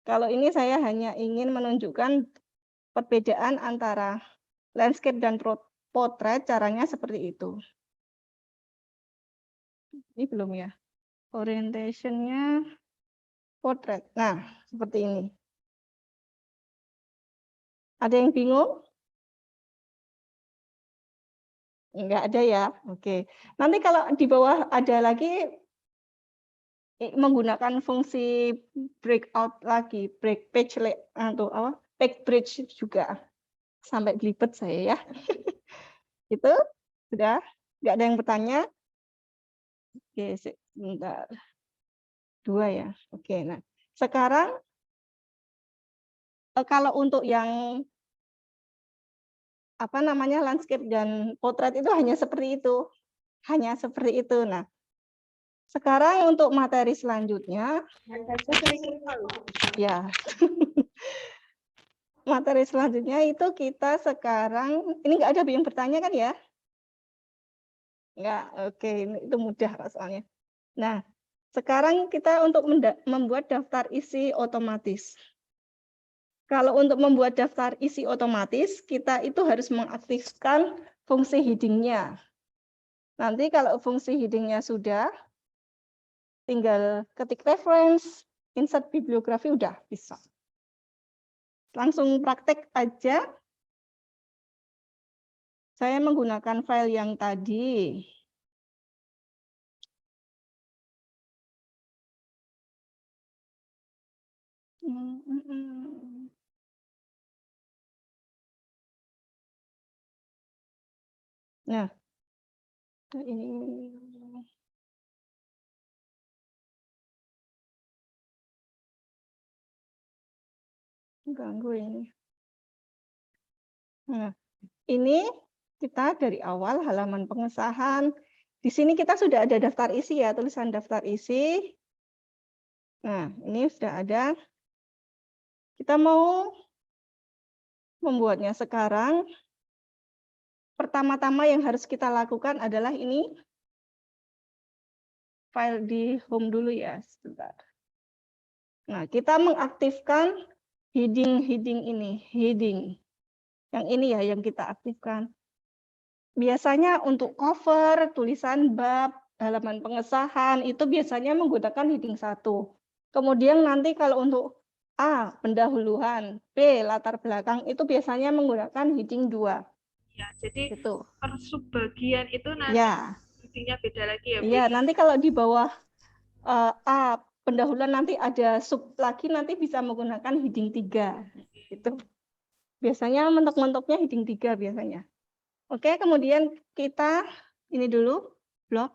Kalau ini saya hanya ingin menunjukkan perbedaan antara landscape dan potret, caranya seperti itu. Ini belum ya. Orientation-nya potret. Nah, seperti ini. Ada yang bingung? Enggak ada ya. Oke. Nanti kalau di bawah ada lagi menggunakan fungsi breakout lagi, break page atau apa? Page bridge juga. Sampai belibet saya ya. Itu sudah, nggak ada yang bertanya. Oke, sebentar. 2 ya. Oke, nah sekarang kalau untuk yang apa namanya landscape dan potret itu hanya seperti itu. Hanya seperti itu. Nah, sekarang untuk materi selanjutnya, ya. Materi selanjutnya itu kita sekarang, ini nggak ada yang bertanya kan ya? Nggak, oke, itu mudah soalnya. Nah, sekarang kita untuk membuat daftar isi otomatis. Kalau untuk membuat daftar isi otomatis, kita itu harus mengaktifkan fungsi heading-nya. Nanti kalau fungsi heading-nya sudah, tinggal ketik reference, insert bibliografi, udah bisa. Langsung praktek aja. Saya menggunakan file yang tadi. Nah, ini ganggu ini. Nah, ini kita dari awal halaman pengesahan. Di sini kita sudah ada daftar isi ya, tulisan daftar isi. Nah, ini sudah ada. Kita mau membuatnya sekarang. Pertama-tama yang harus kita lakukan adalah ini. File di home dulu ya, sebentar. Nah, kita mengaktifkan heading ini, heading. Yang ini ya yang kita aktifkan. Biasanya untuk cover, tulisan bab, halaman pengesahan, itu biasanya menggunakan heading 1. Kemudian nanti kalau untuk A, pendahuluan, B, latar belakang, itu biasanya menggunakan heading 2. Ya, jadi Gitu. per subbagian itu nanti Ya. headingnya beda lagi ya, Bu? Iya, nanti kalau di bawah pendahuluan nanti ada sub lagi, nanti bisa menggunakan heading 3. Itu biasanya mentok-mentoknya heading 3 biasanya. Oke, kemudian kita ini dulu blok.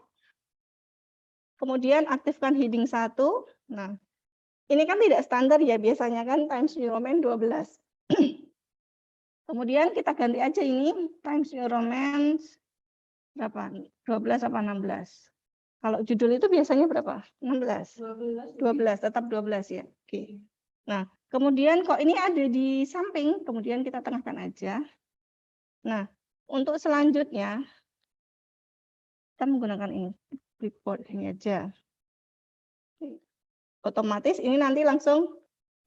Kemudian aktifkan heading 1. Nah, ini kan tidak standar ya, biasanya kan Times New Roman 12. Kemudian kita ganti aja ini Times New Roman berapa? 12 apa 16? Kalau judul itu biasanya berapa? 16. 12, tetap 12 ya. Oke. Nah, kemudian kok ini ada di samping, kemudian kita tengahkan aja. Nah, untuk selanjutnya kita menggunakan ini report ini aja. Otomatis ini nanti langsung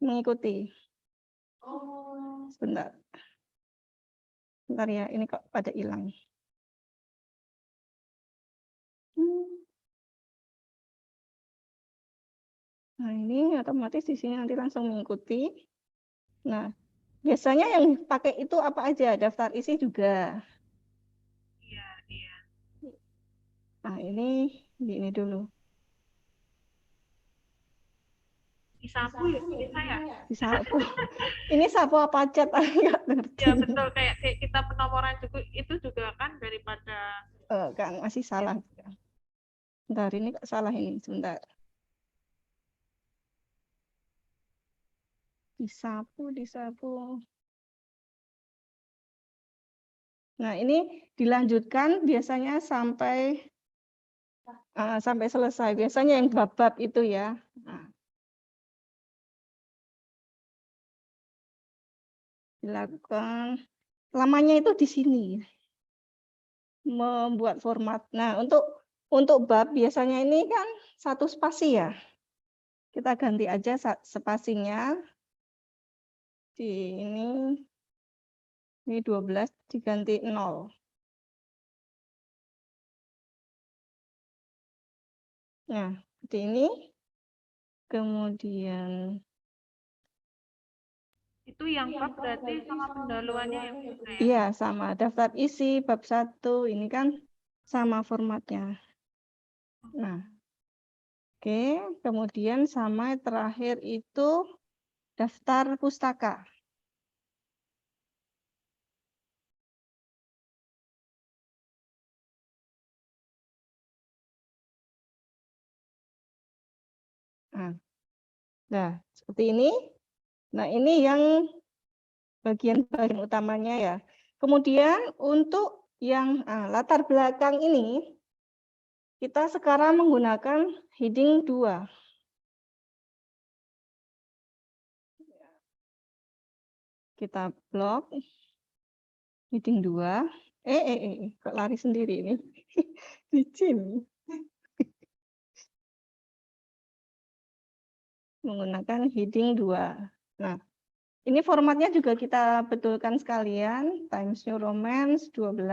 mengikuti. Sebentar. Sebentar ya, ini kok pada hilang. Nah, ini otomatis di sini nanti langsung mengikuti. Nah, biasanya yang pakai itu apa aja? Daftar isi juga. Iya, iya. Nah, ini dulu. Disapu ya, ini saya. Disapu. Ini sapu apa cat? Enggak ngerti. Ya betul, kayak kita penomoran juga itu juga kan daripada Kan masih salah. Bentar, ini kok salah ini. Sebentar. Disapu. Nah, ini dilanjutkan biasanya sampai selesai. Biasanya yang bab-bab itu ya. Nah, dilakukan. Lamanya itu di sini. Membuat format. Nah, untuk bab biasanya ini kan 1 spasi ya. Kita ganti aja spasinya. Di ini 12 diganti 0. Nah, seperti ini. Kemudian itu yang bab berarti sama pendahuluannya yang beda ya? iya, sama. Daftar isi bab 1 ini kan sama formatnya. Nah, oke. Kemudian sama terakhir itu daftar pustaka. Nah, seperti ini. Nah, ini yang bagian-bagian utamanya ya. Kemudian untuk yang latar belakang ini, kita sekarang menggunakan heading 2. Kita blok heading 2. Kok lari sendiri ini? Licin. Menggunakan heading 2. Nah, ini formatnya juga kita betulkan sekalian, Times New Roman 12.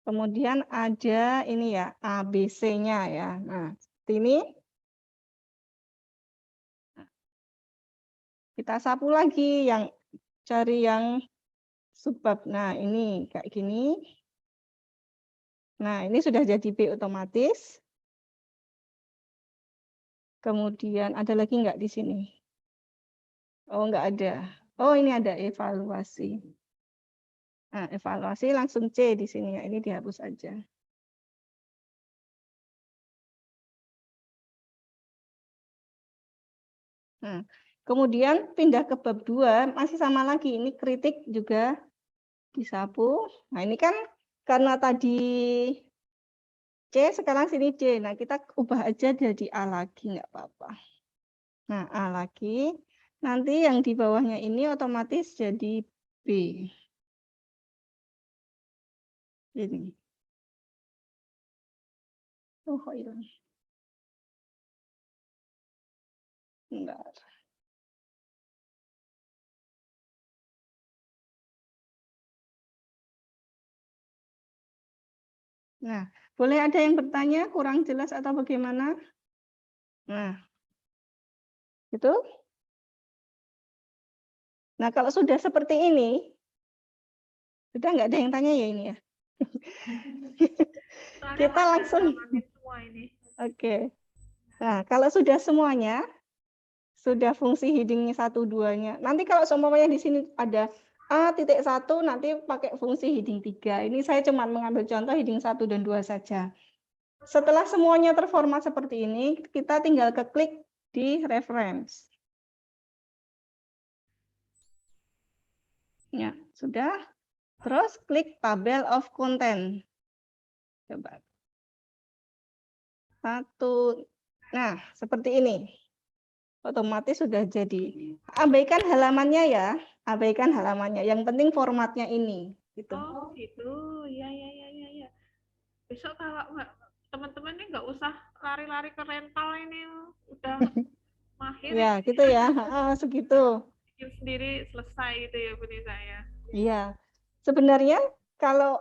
Kemudian ada ini ya, ABC-nya ya. Nah, seperti ini. Kita sapu lagi cari yang subbab. Nah, ini kayak gini. Nah, ini sudah jadi B otomatis. Kemudian ada lagi nggak di sini? Oh, nggak ada. Oh, ini ada evaluasi. Nah, evaluasi langsung C di sini ya. Ini dihapus aja. Nah, kemudian pindah ke bab 2, masih sama lagi. Ini kritik juga disapu. Nah, ini kan karena tadi C, sekarang sini D. Nah, kita ubah aja jadi A lagi, nggak apa-apa. Nah, A lagi. Nanti yang di bawahnya ini otomatis jadi B. Ini. Oh, kok hilang? Bentar. Nah, boleh ada yang bertanya kurang jelas atau bagaimana? Nah, itu. Nah, kalau sudah seperti ini, sudah nggak ada yang tanya ya ini ya. Soalnya Kita langsung. semua ini. Oke. Nah, kalau sudah semuanya, sudah fungsi heading 1, 2-nya. Nanti kalau seumpamanya di sini ada A.1, nanti pakai fungsi heading 3. Ini saya cuma mengambil contoh heading 1 dan 2 saja. Setelah semuanya terformat seperti ini, kita tinggal keklik di reference. Ya, sudah. Terus klik tabel of content. Coba. Satu. Nah, seperti ini. Otomatis sudah jadi. Abaikan halamannya ya. Abaikan halamannya. Yang penting formatnya ini. Gitu. Oh gitu, ya. Besok kalau teman-teman ini nggak usah lari-lari ke rental ini, udah mahir Ya, gitu ya. Segitu. bikin sendiri selesai gitu ya Bu Nisa ya. Iya. Sebenarnya kalau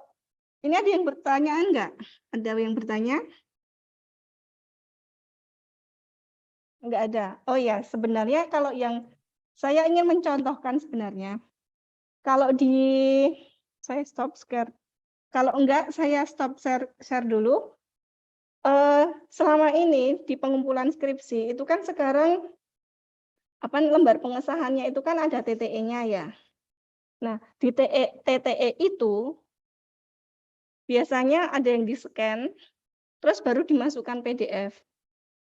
ini ada yang bertanya enggak? Ada yang bertanya? Enggak ada. Oh ya, sebenarnya kalau yang saya ingin mencontohkan sebenarnya, kalau di saya stop share. Kalau enggak, saya stop share dulu. Selama ini di pengumpulan skripsi itu kan sekarang lembar pengesahannya itu kan ada TTE-nya ya. Nah, di TTE itu biasanya ada yang di-scan, terus baru dimasukkan PDF.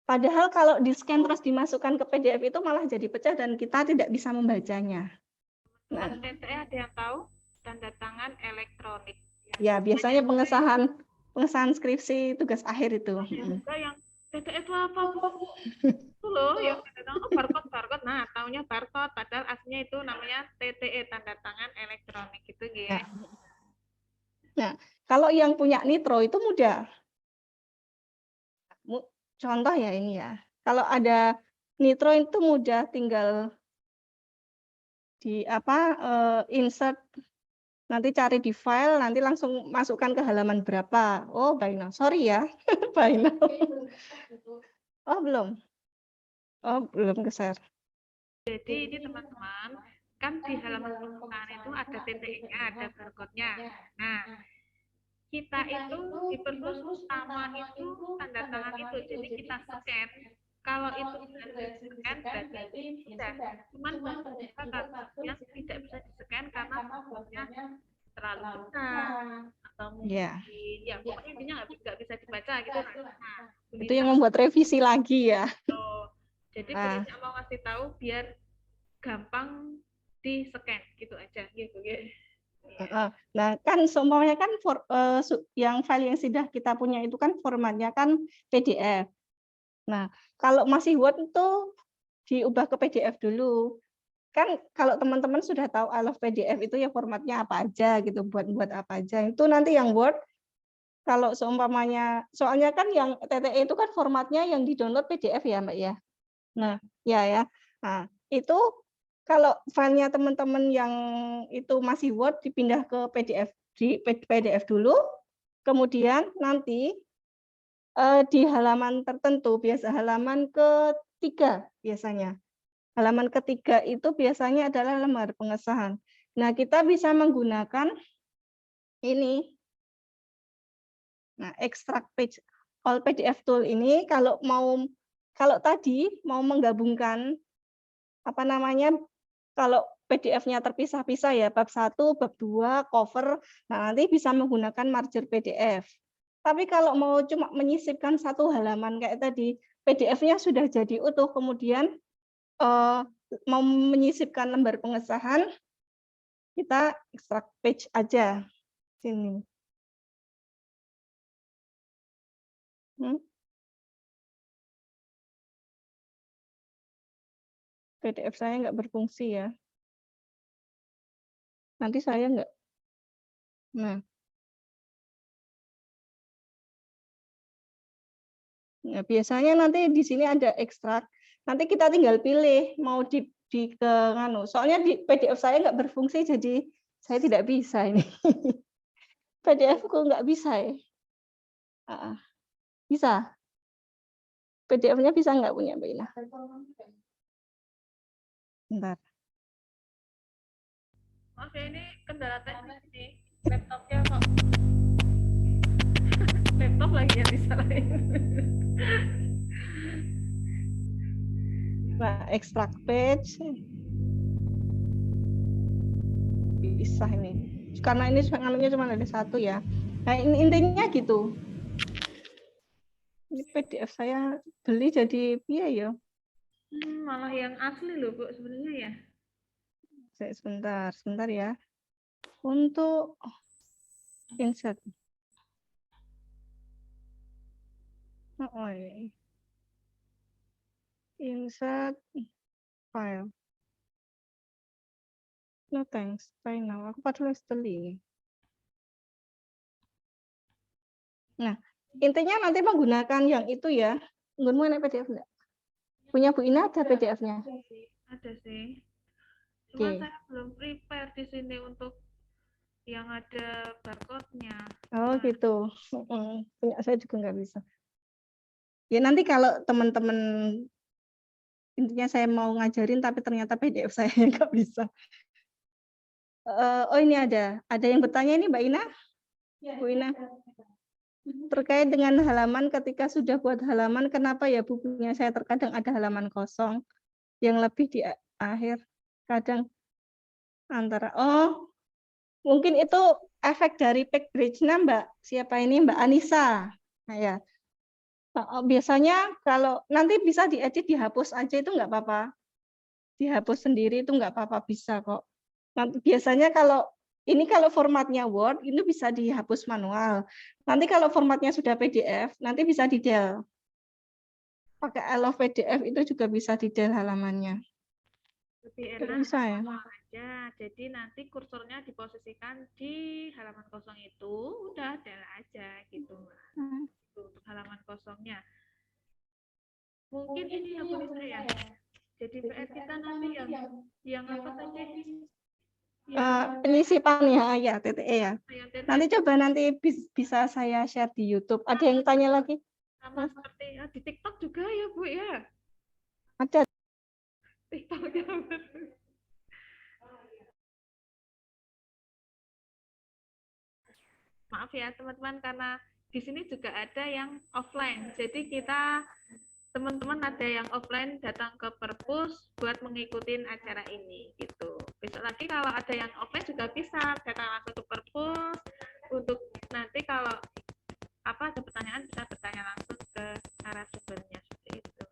Padahal kalau di-scan terus dimasukkan ke PDF itu malah jadi pecah dan kita tidak bisa membacanya. Nah, TTE ada yang tahu? Tanda tangan elektronik. ya biasanya pengesahan skripsi tugas akhir itu. Juga yang TTE itu apa Bu? Itu loh yang barcode. Nah, taunya barcode, padahal aslinya itu namanya TTE, tanda tangan elektronik gitu gitu. Ya. Nah, kalau yang punya Nitro itu mudah. Contoh ya ini ya. Kalau ada Nitro itu mudah, tinggal di insert, nanti cari di file, nanti langsung masukkan ke halaman berapa. Oh, by now. Sorry ya. By now. Oh, belum. Oh, belum ke-share. Jadi ini teman-teman, kan di halaman permukaan itu ada TTE-nya, ada barcode-nya. Nah, kita itu di perpus utama itu tanda tangan itu, jadi kita scan. Kalau itu sudah di-scan berarti sudah. Cuman yang tidak bisa di-scan karena barcode-nya terlalu besar atau mungkin ya pokoknya intinya nggak bisa dibaca gitu. Nah, itu yang membuat revisi lagi ya. Jadi Bunisa mau ngasih tahu biar gampang di-scan gitu aja gitu ya. Nah, kan semuanya kan yang file yang sudah kita punya itu kan formatnya kan PDF. Nah, kalau masih Word itu diubah ke PDF dulu. Kan kalau teman-teman sudah tahu I love PDF itu ya formatnya apa aja gitu, buat apa aja. Itu nanti yang Word, kalau seumpamanya, soalnya kan yang TTE itu kan formatnya yang di-download PDF ya Mbak ya. Nah, ya. Nah, itu kalau filenya teman-teman yang itu masih Word dipindah ke PDF, di PDF dulu, kemudian nanti di halaman tertentu, biasa halaman ketiga biasanya. Halaman ketiga itu biasanya adalah lembar pengesahan. Nah, kita bisa menggunakan ini. Nah, extract page all PDF tool ini kalau tadi mau menggabungkan kalau PDF-nya terpisah-pisah ya, bab 1, bab 2, cover, nah nanti bisa menggunakan merger PDF. Tapi kalau mau cuma menyisipkan satu halaman kayak tadi, PDF-nya sudah jadi utuh, kemudian mau menyisipkan lembar pengesahan, kita extract page aja. Sini. PDF saya nggak berfungsi ya. Nanti saya nggak. Nah, biasanya nanti di sini ada ekstrak. Nanti kita tinggal pilih mau di ke nganu. Soalnya di PDF saya nggak berfungsi, jadi saya tidak bisa ini. PDF-ku nggak bisa ya. Bisa. PDF-nya bisa nggak punya Mbak Ina? Bentar. Maaf ya, ini kendala teknis nih. Laptopnya kok. Laptop lagi yang disalahin. Nah, extract page. Bisa ini. Karena ini anunya cuma ada satu ya. Nah, ini intinya gitu. Ini PDF saya beli jadi piye ya? Malah yang asli loh, Bu, sebenarnya ya. Sebentar ya. Untuk insert. Oh, ini. Insert file. No thanks. Bye now. Aku padahal beli. Nah, intinya nanti menggunakan yang itu ya. Nggunmu ada PDF enggak? Punya Bu Ina ada PDF-nya? Ada sih. Cuma Oke. saya belum prepare di sini untuk yang ada barcode-nya. Oh gitu. Punya saya juga nggak bisa. Ya nanti kalau teman-teman intinya saya mau ngajarin tapi ternyata PDF saya nggak bisa. Oh ini ada yang bertanya ini Mbak Ina, Bu Ina. Terkait dengan halaman, ketika sudah buat halaman, kenapa ya bukunya saya terkadang ada halaman kosong yang lebih di akhir, kadang antara. Oh, mungkin itu efek dari Packbridge-nya Mbak. Siapa ini Mbak Anissa? Nah ya. Biasanya kalau nanti bisa diedit, dihapus aja itu nggak apa-apa. Dihapus sendiri itu nggak apa-apa, bisa kok. Nanti biasanya kalau formatnya Word, itu bisa dihapus manual. Nanti kalau formatnya sudah PDF, nanti bisa di del. Pakai I love PDF itu juga bisa di del halamannya. Lebih enak Bisa ya? manual aja. Jadi nanti kursornya diposisikan di halaman kosong itu, udah del aja gitu. Untuk halaman kosongnya. Mungkin ini yang boleh saya. Jadi PR kita nanti yang apa tadi? Penyisipan ya TTE ya. Yang TTE. Nanti coba bisa saya share di YouTube. Ada yang tanya lagi? Sama seperti di TikTok juga ya Bu ya. Ada. TikTok ya. Maaf ya teman-teman karena di sini juga ada yang offline. Jadi kita teman-teman ada yang offline datang ke perpus buat mengikuti acara ini gitu. Besok lagi kalau ada yang offline juga bisa datang langsung ke perpus untuk nanti kalau apa ada pertanyaan bisa bertanya langsung ke narasumbernya seperti itu.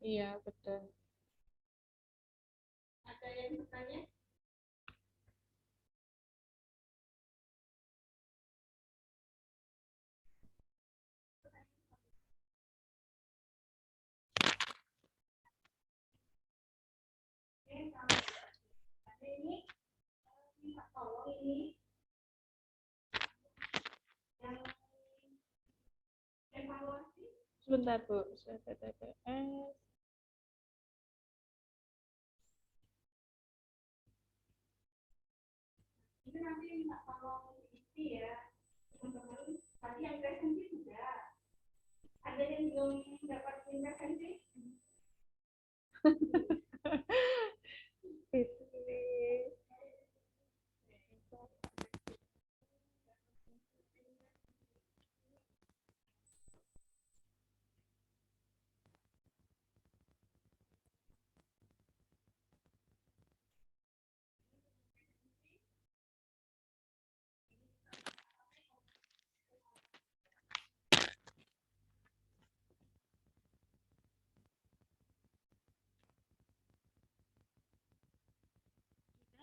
Iya, betul. Ada yang bertanya? Ini minta tolong ini yang evaluasi. Sebentar Bu, saya TTS. Itu nanti minta tolong isi ya teman-teman. Tadi yang resensi sudah. Ada yang belum dapat resensi? Itu nih.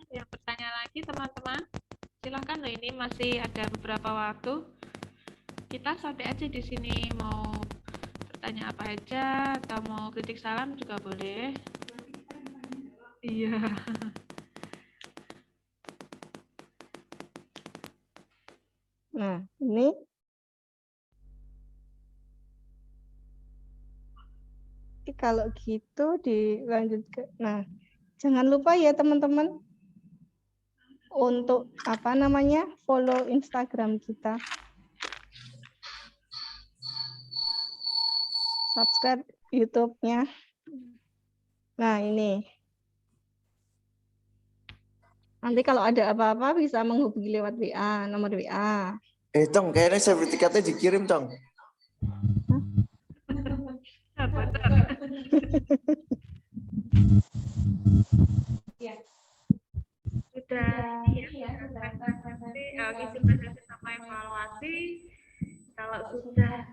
Yang bertanya lagi teman-teman, silahkan loh, ini masih ada beberapa waktu. Kita sampai aja di sini, mau bertanya apa aja atau mau kritik salam juga boleh. Iya. Nah, ini kalau gitu dilanjut ke. Nah, jangan lupa ya teman-teman untuk apa namanya follow Instagram kita, subscribe YouTube-nya. Nah, ini. Nanti kalau ada apa-apa bisa menghubungi lewat WA, nomor WA. Tong, kayaknya sertifikatnya dikirim, Tong. Nah, betul. Sudah ya, presentasi, isi presentasi sama evaluasi. Kalau sudah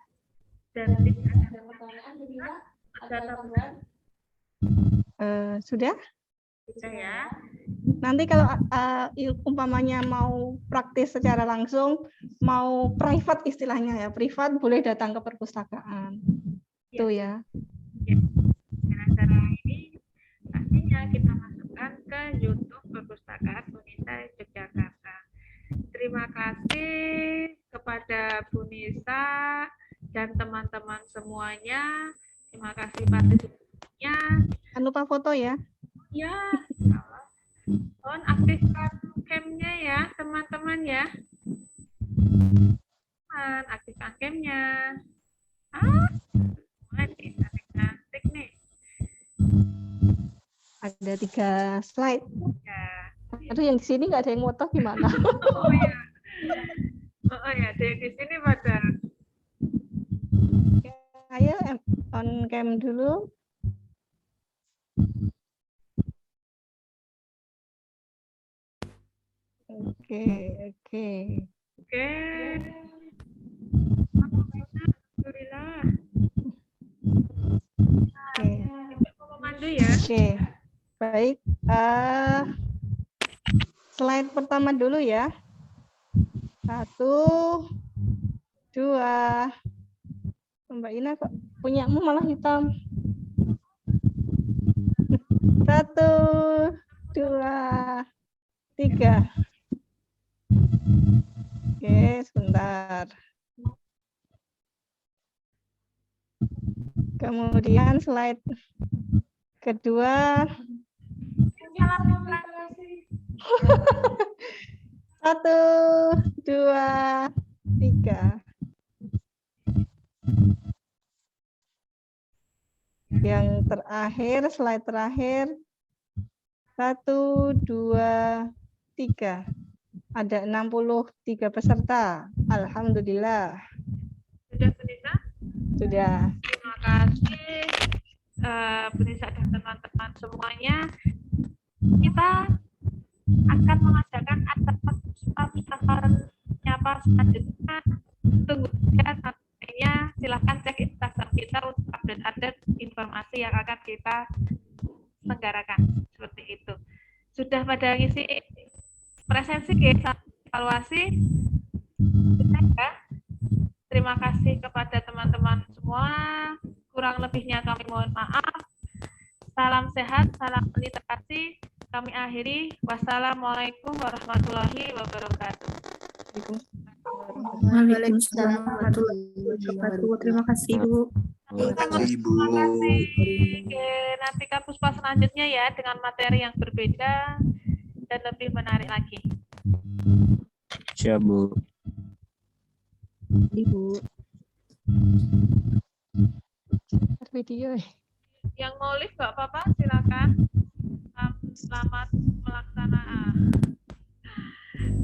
dan tidak ada pertanyaan, ada tambahan? Sudah? Sudah ya. Nanti kalau umpamanya mau praktis secara langsung, mau private istilahnya ya, privat boleh datang ke perpustakaan. Itu ya. Dengan cara ini, pastinya kita masukkan ke YouTube Perpustakaan Unisa Yogyakarta. Terima kasih kepada Bu Nisa dan teman-teman semuanya. Terima kasih partisipasinya. Jangan lupa foto ya. Ya, mohon aktifkan cam-nya ya, teman-teman ya. Aktifkan cam-nya. Cantik nih. Ada 3 slide. Ya. Aduh, yang di sini nggak ada yang foto gimana? Oh ya. Oh ya, di sini pada. Ayo on cam dulu. Oke. Oke. Alhamdulillah. Oke. Ibu mau memandu ya. Oke. Baik. Slide pertama dulu ya. 1, 2. Mbak Ina kok punyamu malah hitam. 1, 2, 3. Oke, sebentar. Kemudian slide kedua. 1, 2, 3. Yang terakhir, slide terakhir. 1, 2, 3. Ada 63 peserta. Alhamdulillah. Sudah, Bu Nisa? Sudah. Terima kasih Bu Nisa dan teman-teman semuanya. Kita akan mengadakan perpustakaan nyapa selanjutnya. Tunggu saja sampainya. Silahkan cek Instagram kita untuk update informasi yang akan kita selenggarakan. Seperti itu. Sudah pada ngisi presensi evaluasi? Sudah ya? Terima kasih kepada teman-teman semua. Kurang lebihnya kami mohon maaf. Salam sehat, salam literasi. Kami akhiri. Wassalamualaikum warahmatullahi wabarakatuh. Waalaikumsalam warahmatullahi wabarakatuh. Terima kasih, Bu. Terima kasih, Ibu. Terima kasih. Oke, nantikan puspa selanjutnya ya dengan materi yang berbeda dan lebih menarik lagi. Siap, Bu. Ibu. Video. Yang mau live nggak apa-apa, silakan. Selamat melaksanaan.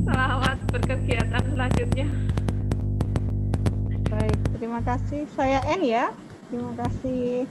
Selamat berkegiatan selanjutnya. Baik, terima kasih. Saya N ya. Terima kasih.